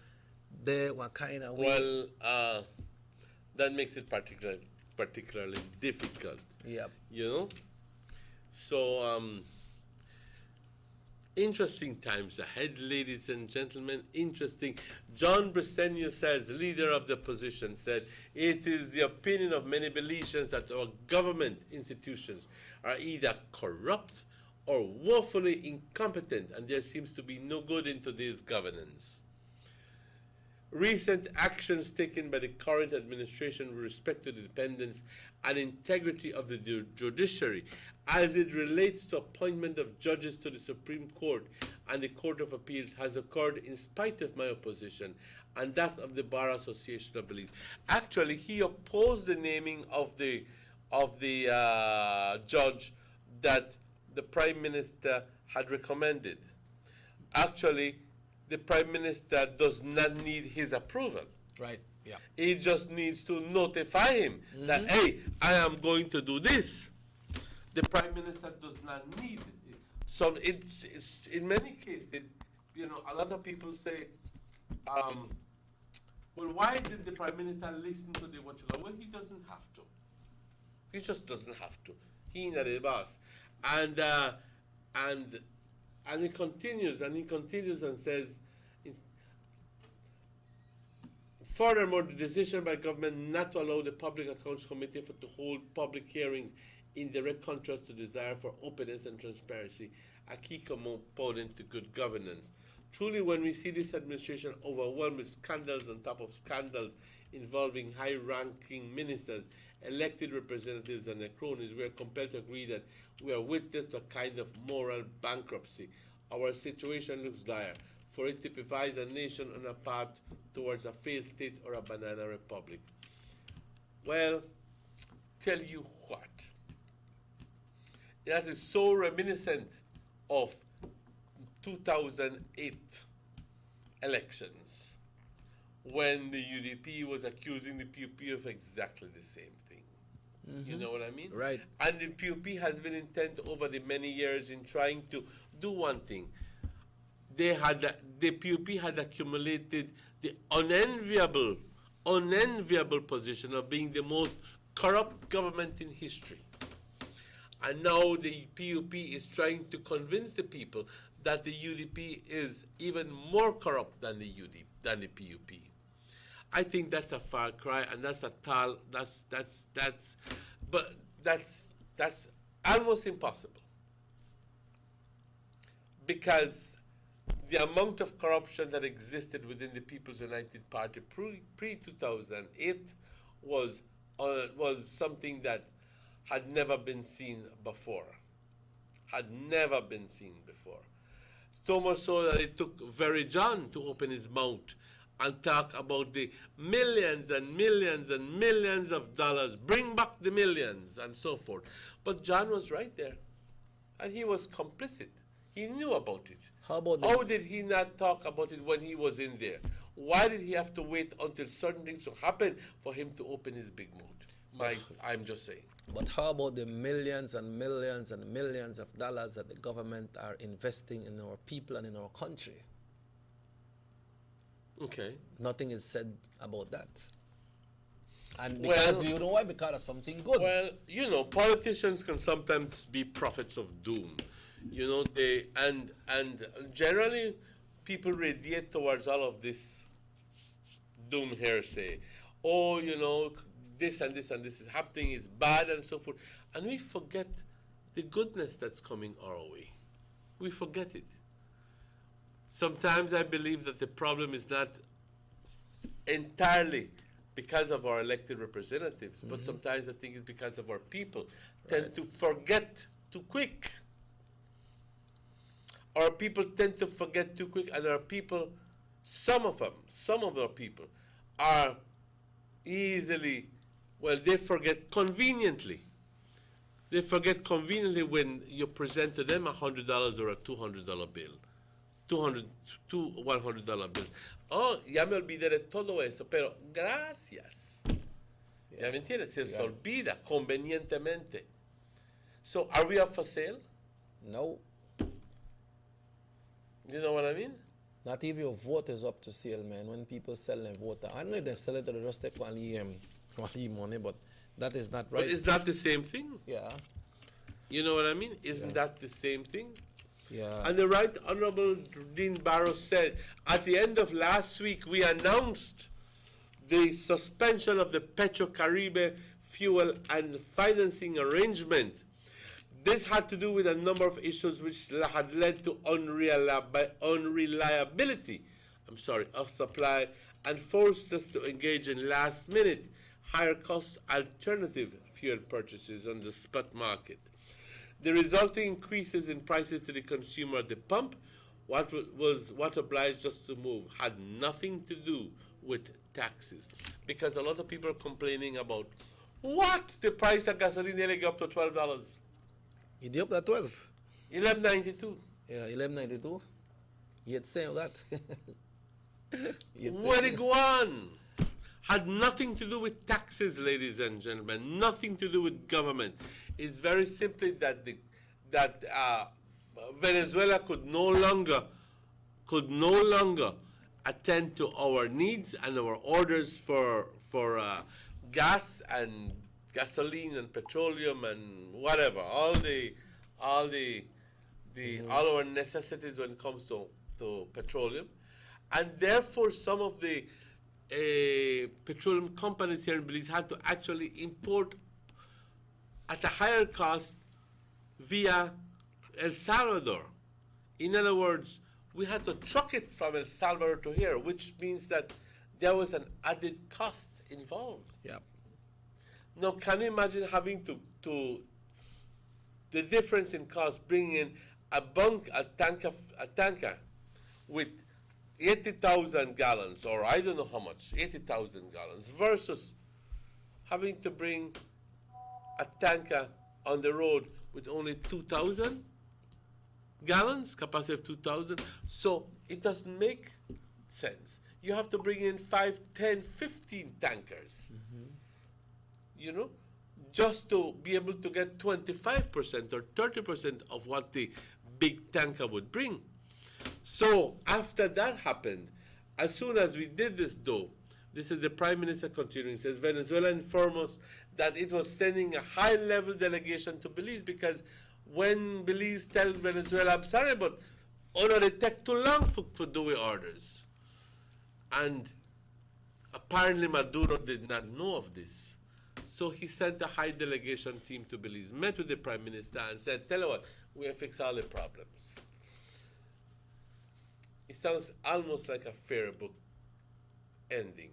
there were kind of... Well, that makes it particularly difficult. Yeah. So, interesting times ahead, ladies and gentlemen. Interesting. John Briceño says, leader of the opposition, said, it is the opinion of many Belizeans that our government institutions are either corrupt or woefully incompetent, and there seems to be no good in today's governance. Recent actions taken by the current administration with respect to the independence and integrity of the judiciary as it relates to appointment of judges to the Supreme Court and the Court of Appeals has occurred in spite of my opposition and that of the Bar Association of Belize. Actually, he opposed the naming of the judge that the Prime Minister had recommended. Actually, the Prime Minister does not need his approval. Right. Yeah. He just needs to notify him that, hey, I am going to do this. The Prime Minister does not need it. So it's in many cases, you know, a lot of people say, well, why did the Prime Minister listen to the watchdog? Well, he doesn't have to. He just doesn't have to. He not the boss. And he continues and says, furthermore, the decision by government not to allow the Public Accounts Committee to hold public hearings in direct contrast to desire for openness and transparency, a key component to good governance. Truly, when we see this administration overwhelmed with scandals on top of scandals involving high-ranking ministers, elected representatives, and their cronies, we are compelled to agree that we are witness to a kind of moral bankruptcy. Our situation looks dire, for it typifies a nation on a path towards a failed state or a banana republic. Well, tell you what, that is so reminiscent of 2008 elections, when the UDP was accusing the PUP of exactly the same thing. You know what I mean? Right. And the PUP has been intent over the many years in trying to do one thing. The PUP had accumulated the unenviable position of being the most corrupt government in history. And now the PUP is trying to convince the people that the UDP is even more corrupt than the PUP. I think that's a far cry, and that's almost impossible, because the amount of corruption that existed within the People's United Party pre-2008 was something that had never been seen before. So much so that it took Very John to open his mouth and talk about the millions and millions and millions of dollars, bring back the millions, and so forth. But John was right there, and he was complicit. He knew about it. How did he not talk about it when he was in there? Why did he have to wait until certain things to happen for him to open his big mouth? I'm just saying. But how about the millions and millions and millions of dollars that the government are investing in our people and in our country? Okay. Nothing is said about that. And because you know why? Because of something good. Well, you know, politicians can sometimes be prophets of doom. You know, and generally people radiate towards all of this doom hearsay. Oh, you know, this and this and this is happening, it's bad, and so forth. And we forget the goodness that's coming our way. We forget it. Sometimes I believe that the problem is not entirely because of our elected representatives, but sometimes I think it's because of our people tend to forget too quick. Our people tend to forget too quick, and our people, some of our people are easily, they forget conveniently. They forget conveniently when you present to them $100 or a $200 bill. $100 bills. Oh, ya me olvidé de todo eso, pero gracias. ¿Ya me entiendes? Se olvida convenientemente. So, are we up for sale? No. You know what I mean? Not even your vote is up to sale, man. When people sell their vote, I know they sell it to the just take money, but that is not right. But is that the same thing? Yeah. You know what I mean? Isn't that the same thing? Yeah. And the Right Honorable Dean Barrow said, at the end of last week, we announced the suspension of the Petrocaribe fuel and financing arrangement. This had to do with a number of issues which had led to unreliability of supply and forced us to engage in last-minute, higher-cost alternative fuel purchases on the spot market. The resulting increases in prices to the consumer at the pump, what obliged us to move, had nothing to do with taxes. Because a lot of people are complaining about, what? The price of gasoline nearly got up to $12. It up to 12? $11.92. Yeah, $11.92. You'd say that. Where it go on? had nothing to do with taxes, ladies and gentlemen, nothing to do with government. It's very simply that Venezuela could no longer attend to our needs and our orders for gas and gasoline and petroleum and whatever, all our necessities when it comes to petroleum, and therefore some of the petroleum companies here in Belize had to actually import at a higher cost via El Salvador. In other words, we had to truck it from El Salvador to here, which means that there was an added cost involved. Yep. Now, can you imagine having to the difference in cost, bringing in a tanker with 80,000 gallons, or I don't know how much, 80,000 gallons, versus having to bring a tanker on the road with only 2,000 gallons, capacity of 2,000. So it doesn't make sense. You have to bring in 5, 10, 15 tankers, you know, just to be able to get 25% or 30% of what the big tanker would bring. So after that happened, as soon as we did this though, this is the Prime Minister continuing, says Venezuela informed us that it was sending a high-level delegation to Belize, because when Belize tells Venezuela, I'm sorry, but they take too long for doing orders. And apparently Maduro did not know of this. So he sent a high delegation team to Belize, met with the Prime Minister and said, tell you what, we have fixed all the problems. It sounds almost like a fairy book ending.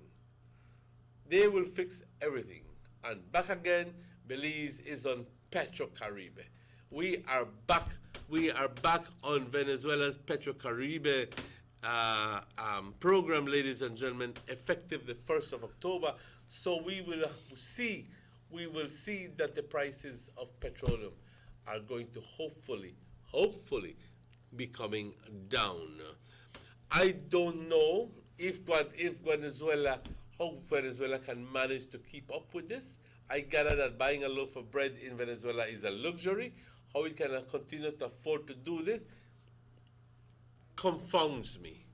They will fix everything. And back again, Belize is on PetroCaribe. We are back on Venezuela's PetroCaribe program, ladies and gentlemen, effective the 1st of October. So we will see that the prices of petroleum are going to hopefully be coming down. I don't know how Venezuela can manage to keep up with this. I gather that buying a loaf of bread in Venezuela is a luxury. How it can continue to afford to do this confounds me.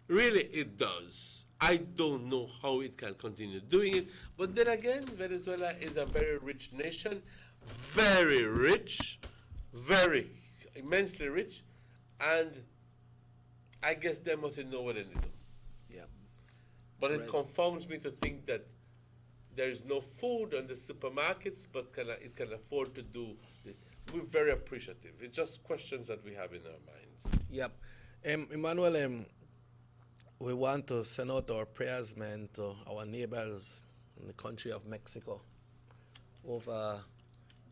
Really, it does. I don't know how it can continue doing it. But then again, Venezuela is a very rich nation, very rich, very immensely rich, and I guess they must know what they do. Yeah. But it confounds me to think that there is no food on the supermarkets, but it can afford to do this. We're very appreciative. It's just questions that we have in our minds. Yep. Emmanuel, we want to send out our prayers, man, to our neighbors in the country of Mexico over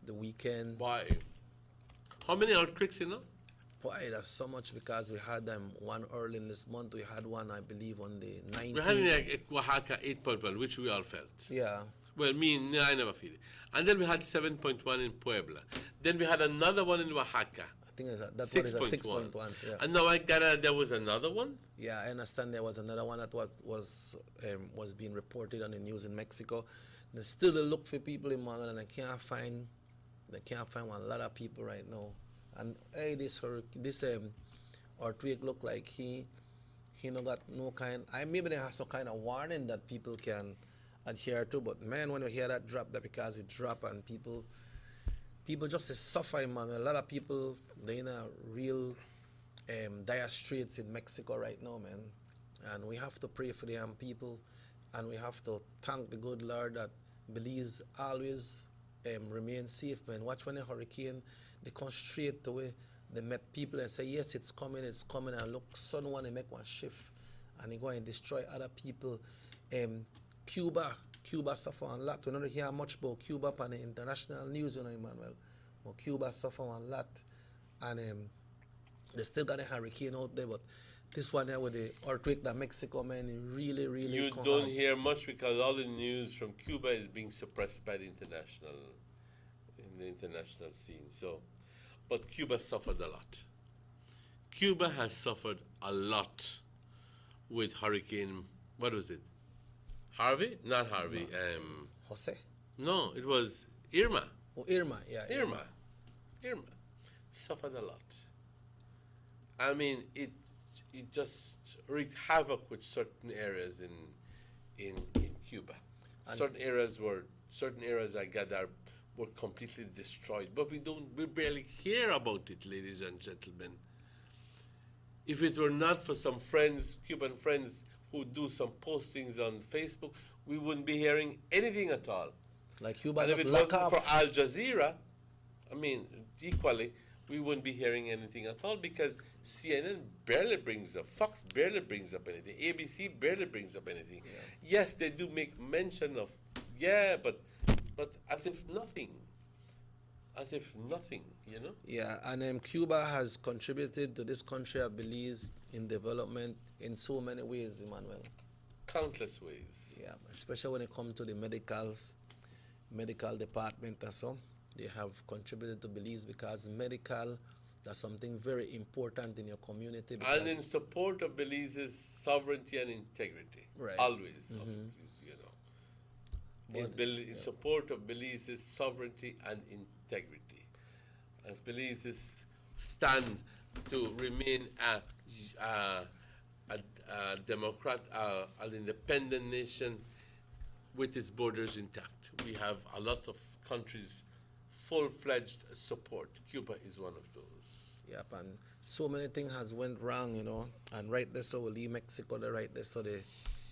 the weekend. Why? How many earthquakes, you know? Why? That's so much, because we had one early in this month. We had one, I believe, on the 19th. We had in Oaxaca 8.1, which we all felt. Yeah. Well, I never feel it. And then we had 7.1 in Puebla. Then we had another one in Oaxaca. I think that one is a 6.1. Yeah. And now I gather there was another one? Yeah, I understand there was another one that was being reported on the news in Mexico. They still look for people in Manila, and they can't find a lot of people right now. And hey, this earthquake look like he no got no kind. Maybe they have some kind of warning that people can adhere to. But man, when you hear that drop, that because it drop and people just suffer, man. A lot of people they in a real dire straits in Mexico right now, man. And we have to pray for them people, and we have to thank the good Lord that Belize always remain safe, man. Watch when a hurricane. They come straight away. They met people and say, yes, it's coming. And look, someone they make one shift and they go and destroy other people. Cuba suffer a lot. We don't hear much about Cuba on the international news, you know, Emmanuel. But Cuba suffer a lot. And they still got a hurricane out there, but this one here with the earthquake that Mexico, man, it really, really You don't hear much because all the news from Cuba is being suppressed by the international scene. So, but Cuba suffered a lot. Cuba has suffered a lot with Hurricane, what was it? Harvey? Not Harvey. Jose? No, it was Irma. Oh, Irma, yeah. Irma suffered a lot. I mean, it just wreaked havoc with certain areas in Cuba. And Certain areas I gather were completely destroyed. But we barely hear about it, ladies and gentlemen. If it were not for some friends, Cuban friends, who do some postings on Facebook, we wouldn't be hearing anything at all. Like Cuba And if just it lock wasn't off. for Al Jazeera, I mean, equally, we wouldn't be hearing anything at all because CNN barely brings up, Fox barely brings up anything, ABC barely brings up anything. Yes, they do make mention of, but as if nothing. As if nothing, you know? Yeah, and Cuba has contributed to this country, I believe, in development in so many ways, Emmanuel. Countless ways. Yeah, especially when it comes to the medical department and so. They have contributed to Belize because medical, that's something very important in your community. And in support of Belize's sovereignty and integrity. Right. Always, Mhm. you know. In support of Belize's sovereignty and integrity. And Belize's stand to remain a an independent nation with its borders intact. We have a lot of countries full-fledged support. Cuba is one of those. Yep, and so many things has went wrong, you know. And right there, so we leave Mexico, they right there, so they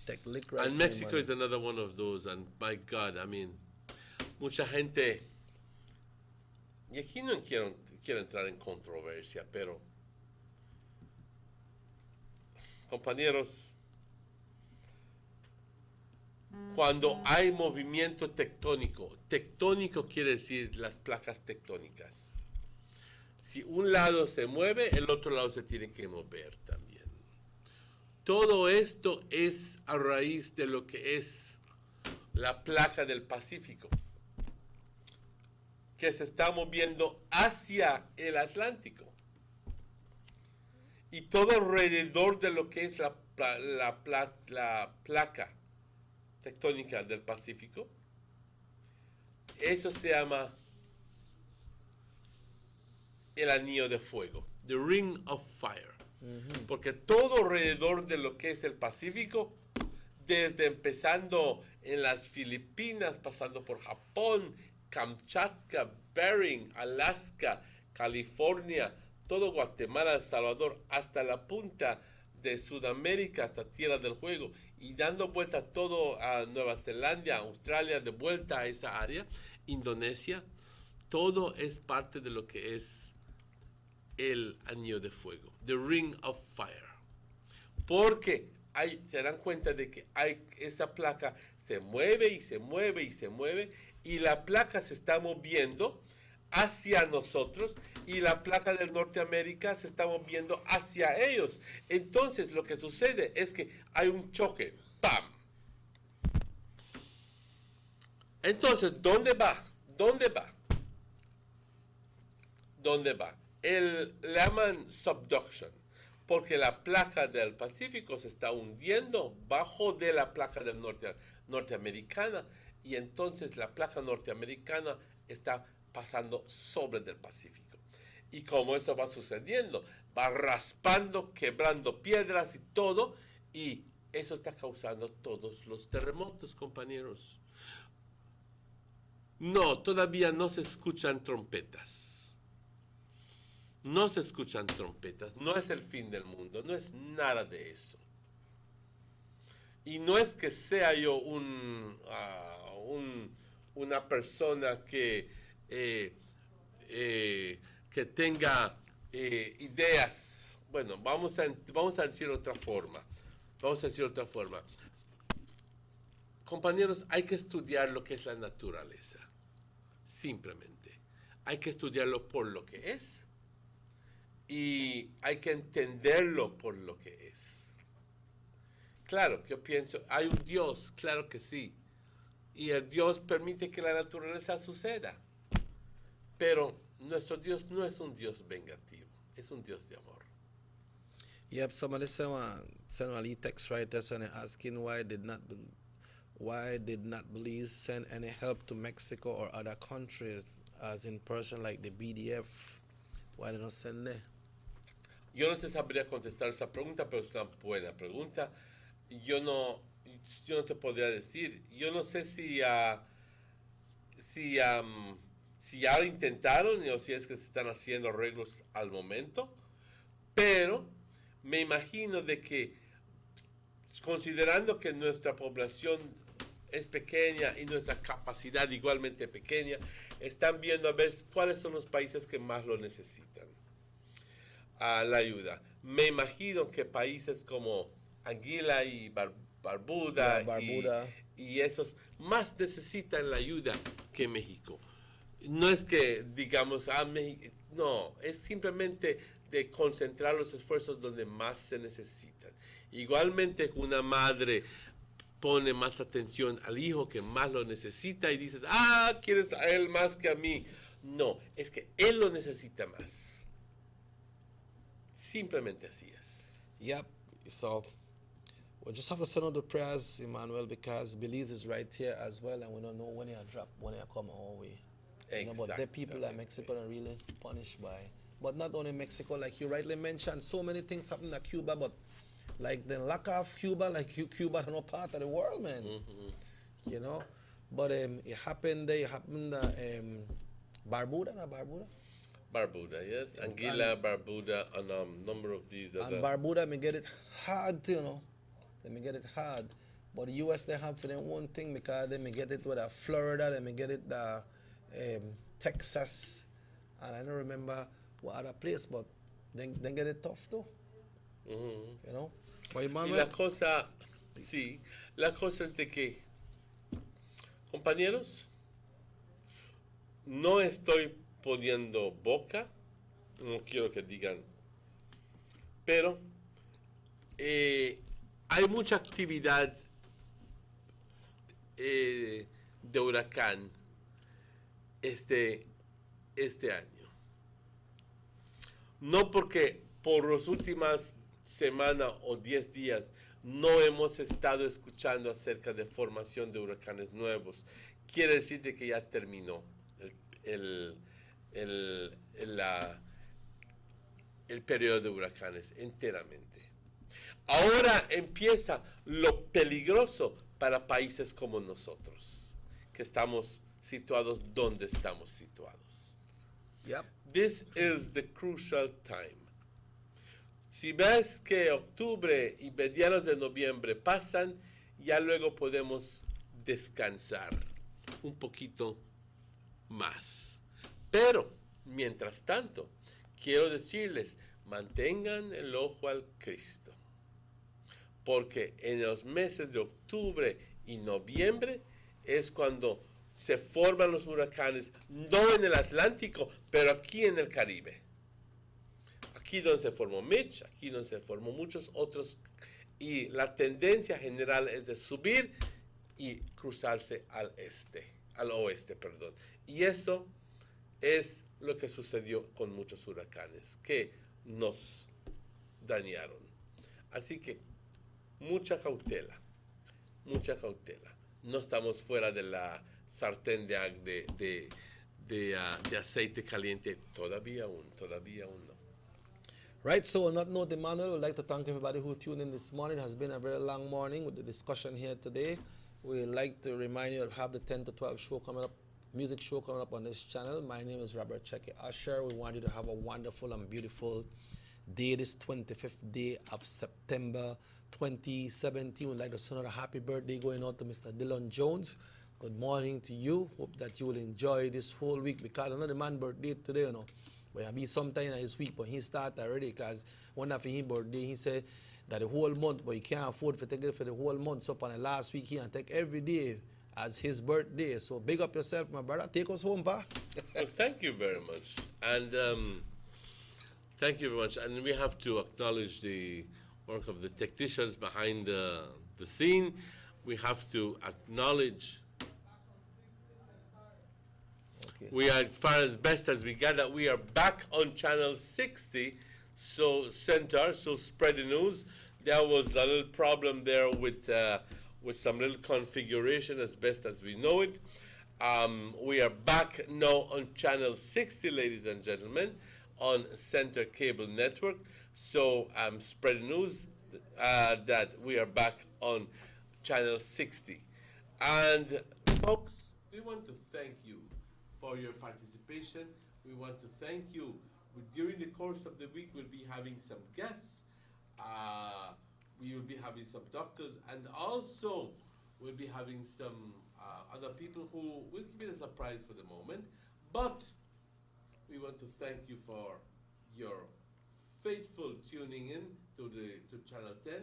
take lick right. And Mexico is another one of those. And my God, I mean, mucha gente. Y aquí no quiero entrar en controversia, pero compañeros, cuando hay movimiento tectónico, tectónico quiere decir las placas tectónicas. Si un lado se mueve, el otro lado se tiene que mover también. Todo esto es a raíz de lo que es la placa del Pacífico, que se está moviendo hacia el Atlántico. Y todo alrededor de lo que es la placa tectónica del Pacífico, eso se llama el anillo de fuego, the ring of fire. Porque todo alrededor de lo que es el Pacífico, desde empezando en las Filipinas, pasando por Japón, Kamchatka, Bering, Alaska, California, todo Guatemala, El Salvador, hasta la punta de Sudamérica, hasta Tierra del Fuego, y dando vuelta todo a Nueva Zelanda, Australia, de vuelta a esa área, Indonesia, todo es parte de lo que es el anillo de fuego, the ring of fire. Porque se dan cuenta de que esa placa se mueve y se mueve y se mueve, y la placa se está moviendo hacia nosotros y la placa del Norteamérica se está moviendo hacia ellos. Entonces lo que sucede es que hay un choque. ¡Pam! Entonces, ¿dónde va? ¿Dónde va? ¿Dónde va? Le llaman subduction, porque la placa del Pacífico se está hundiendo bajo de la placa del norteamericana, y entonces la placa norteamericana está pasando sobre del Pacífico. Y como eso va sucediendo, va raspando, quebrando piedras y todo, y eso está causando todos los terremotos, compañeros. No, todavía no se escuchan trompetas. No se escuchan trompetas. No es el fin del mundo, no es nada de eso. Y no es que sea yo una persona que tenga ideas. Bueno, vamos a decir otra forma. Vamos a decir otra forma. Compañeros, hay que estudiar lo que es la naturaleza. Simplemente. Hay que estudiarlo por lo que es. Y hay que entenderlo por lo que es. Claro, yo pienso, hay un Dios, claro que sí. Y el Dios permite que la naturaleza suceda. Pero nuestro Dios no es un Dios vengativo, es un Dios de amor. Yep, somebody sent a text right there, so asking why why did not Belize send any help to Mexico or other countries, as in person like the BDF? Why did not send there? Yo no te sabría contestar esa pregunta, pero es una buena pregunta. Yo no te podría decir. Yo no sé si ya lo intentaron o si es que se están haciendo arreglos al momento, pero me imagino de que, considerando que nuestra población es pequeña y nuestra capacidad igualmente pequeña, están viendo a ver cuáles son los países que más lo necesitan, la ayuda. Me imagino que países como Anguila y Barbuda. Y esos más necesitan la ayuda que México. No es que digamos, México, no, es simplemente de concentrar los esfuerzos donde más se necesitan. Igualmente una madre pone más atención al hijo que más lo necesita y dices, quieres a él más que a mí. No, es que él lo necesita más. Simplemente así es. Yep, so we just have to send out the prayers, Emmanuel, because Belize is right here as well, and we don't know when they come our way. You know, but the people like Mexico are really punished by. But not only Mexico, like you rightly mentioned, so many things happen at Cuba, but like the lack of Cuba, like Cuba is not part of the world, man. Mm-hmm. You know, but it happened there. It happened Barbuda, not Barbuda. Barbuda, yes, Anguilla, Barbuda, and number of these other. And Barbuda, may get it hard, you know. They may get it hard, but the U.S. they have for them one thing because they may get it with Florida, they may get it Texas, and I don't remember what other place, but then get it tough too. Mm-hmm. You know. Y la cosa, sí, la cosa es de que, compañeros, no estoy poniendo boca, no quiero que digan, pero hay mucha actividad de huracán este año. No porque por las últimas semanas o 10 días no hemos estado escuchando acerca de formación de huracanes nuevos. Quiere decir que ya terminó el periodo de huracanes enteramente. Ahora empieza lo peligroso para países como nosotros, que estamos situados donde estamos situados. Yep. This is the crucial time. Si ves que octubre y mediados de noviembre pasan, ya luego podemos descansar un poquito más. Pero, mientras tanto, quiero decirles, mantengan el ojo al Cristo. Porque en los meses de octubre y noviembre es cuando se forman los huracanes, no en el Atlántico, pero aquí en el Caribe. Aquí donde se formó Mitch, aquí donde se formó muchos otros, y la tendencia general es de subir y cruzarse al oeste. Y eso es lo que sucedió con muchos huracanes que nos dañaron. Así que mucha cautela. No estamos fuera de la sartén de aceite caliente todavía aún no. Right, so on that note, Emmanuel, we'd like to thank everybody who tuned in this morning. It has been a very long morning with the discussion here today. We'd like to remind you to have the 10 to 12 show coming up, music show coming up on this channel. My name is Robert Cheque Usher. We want you to have a wonderful and beautiful day, this 25th day of September 2017. We'd like to send out a happy birthday going out to Mr. Dylan Jones. Good morning to you. Hope that you will enjoy this whole week because I know the man's birthday today, you know. But it'll be sometime in this week, but he started already because one after his birthday, he said that the whole month, but he can't afford to take it for the whole month. So on the last week, he can take every day as his birthday. So big up yourself, my brother. Take us home, pa. Well, thank you very much. And thank you very much. And we have to acknowledge the work of the technicians behind the scene. We have to acknowledge we are, as far as best as we got, that we are back on channel 60, so spread the news. There was a little problem there with with some little configuration as best as we know it. We are back now on channel 60, ladies and gentlemen, on Center Cable Network. So I'm spreading news that we are back on channel 60. And folks, we want to thank you for your participation. We want to thank you. During the course of the week, we'll be having some guests. We will be having some doctors, and also we'll be having some other people who will give it a surprise for the moment. But we want to thank you for your faithful tuning in to Channel 10.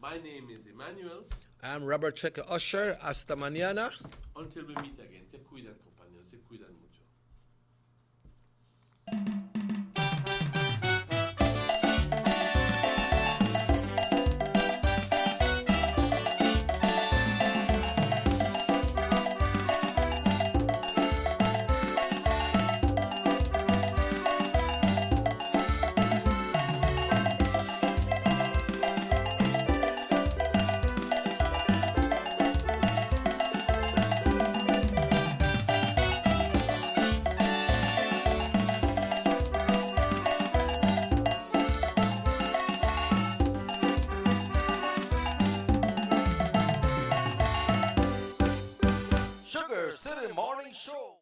My name is Emmanuel. I'm Robert Checker Usher. Hasta mañana. Until we meet again. Se cuidan, compañeros. Se cuidan mucho. Sugar City Morning Show.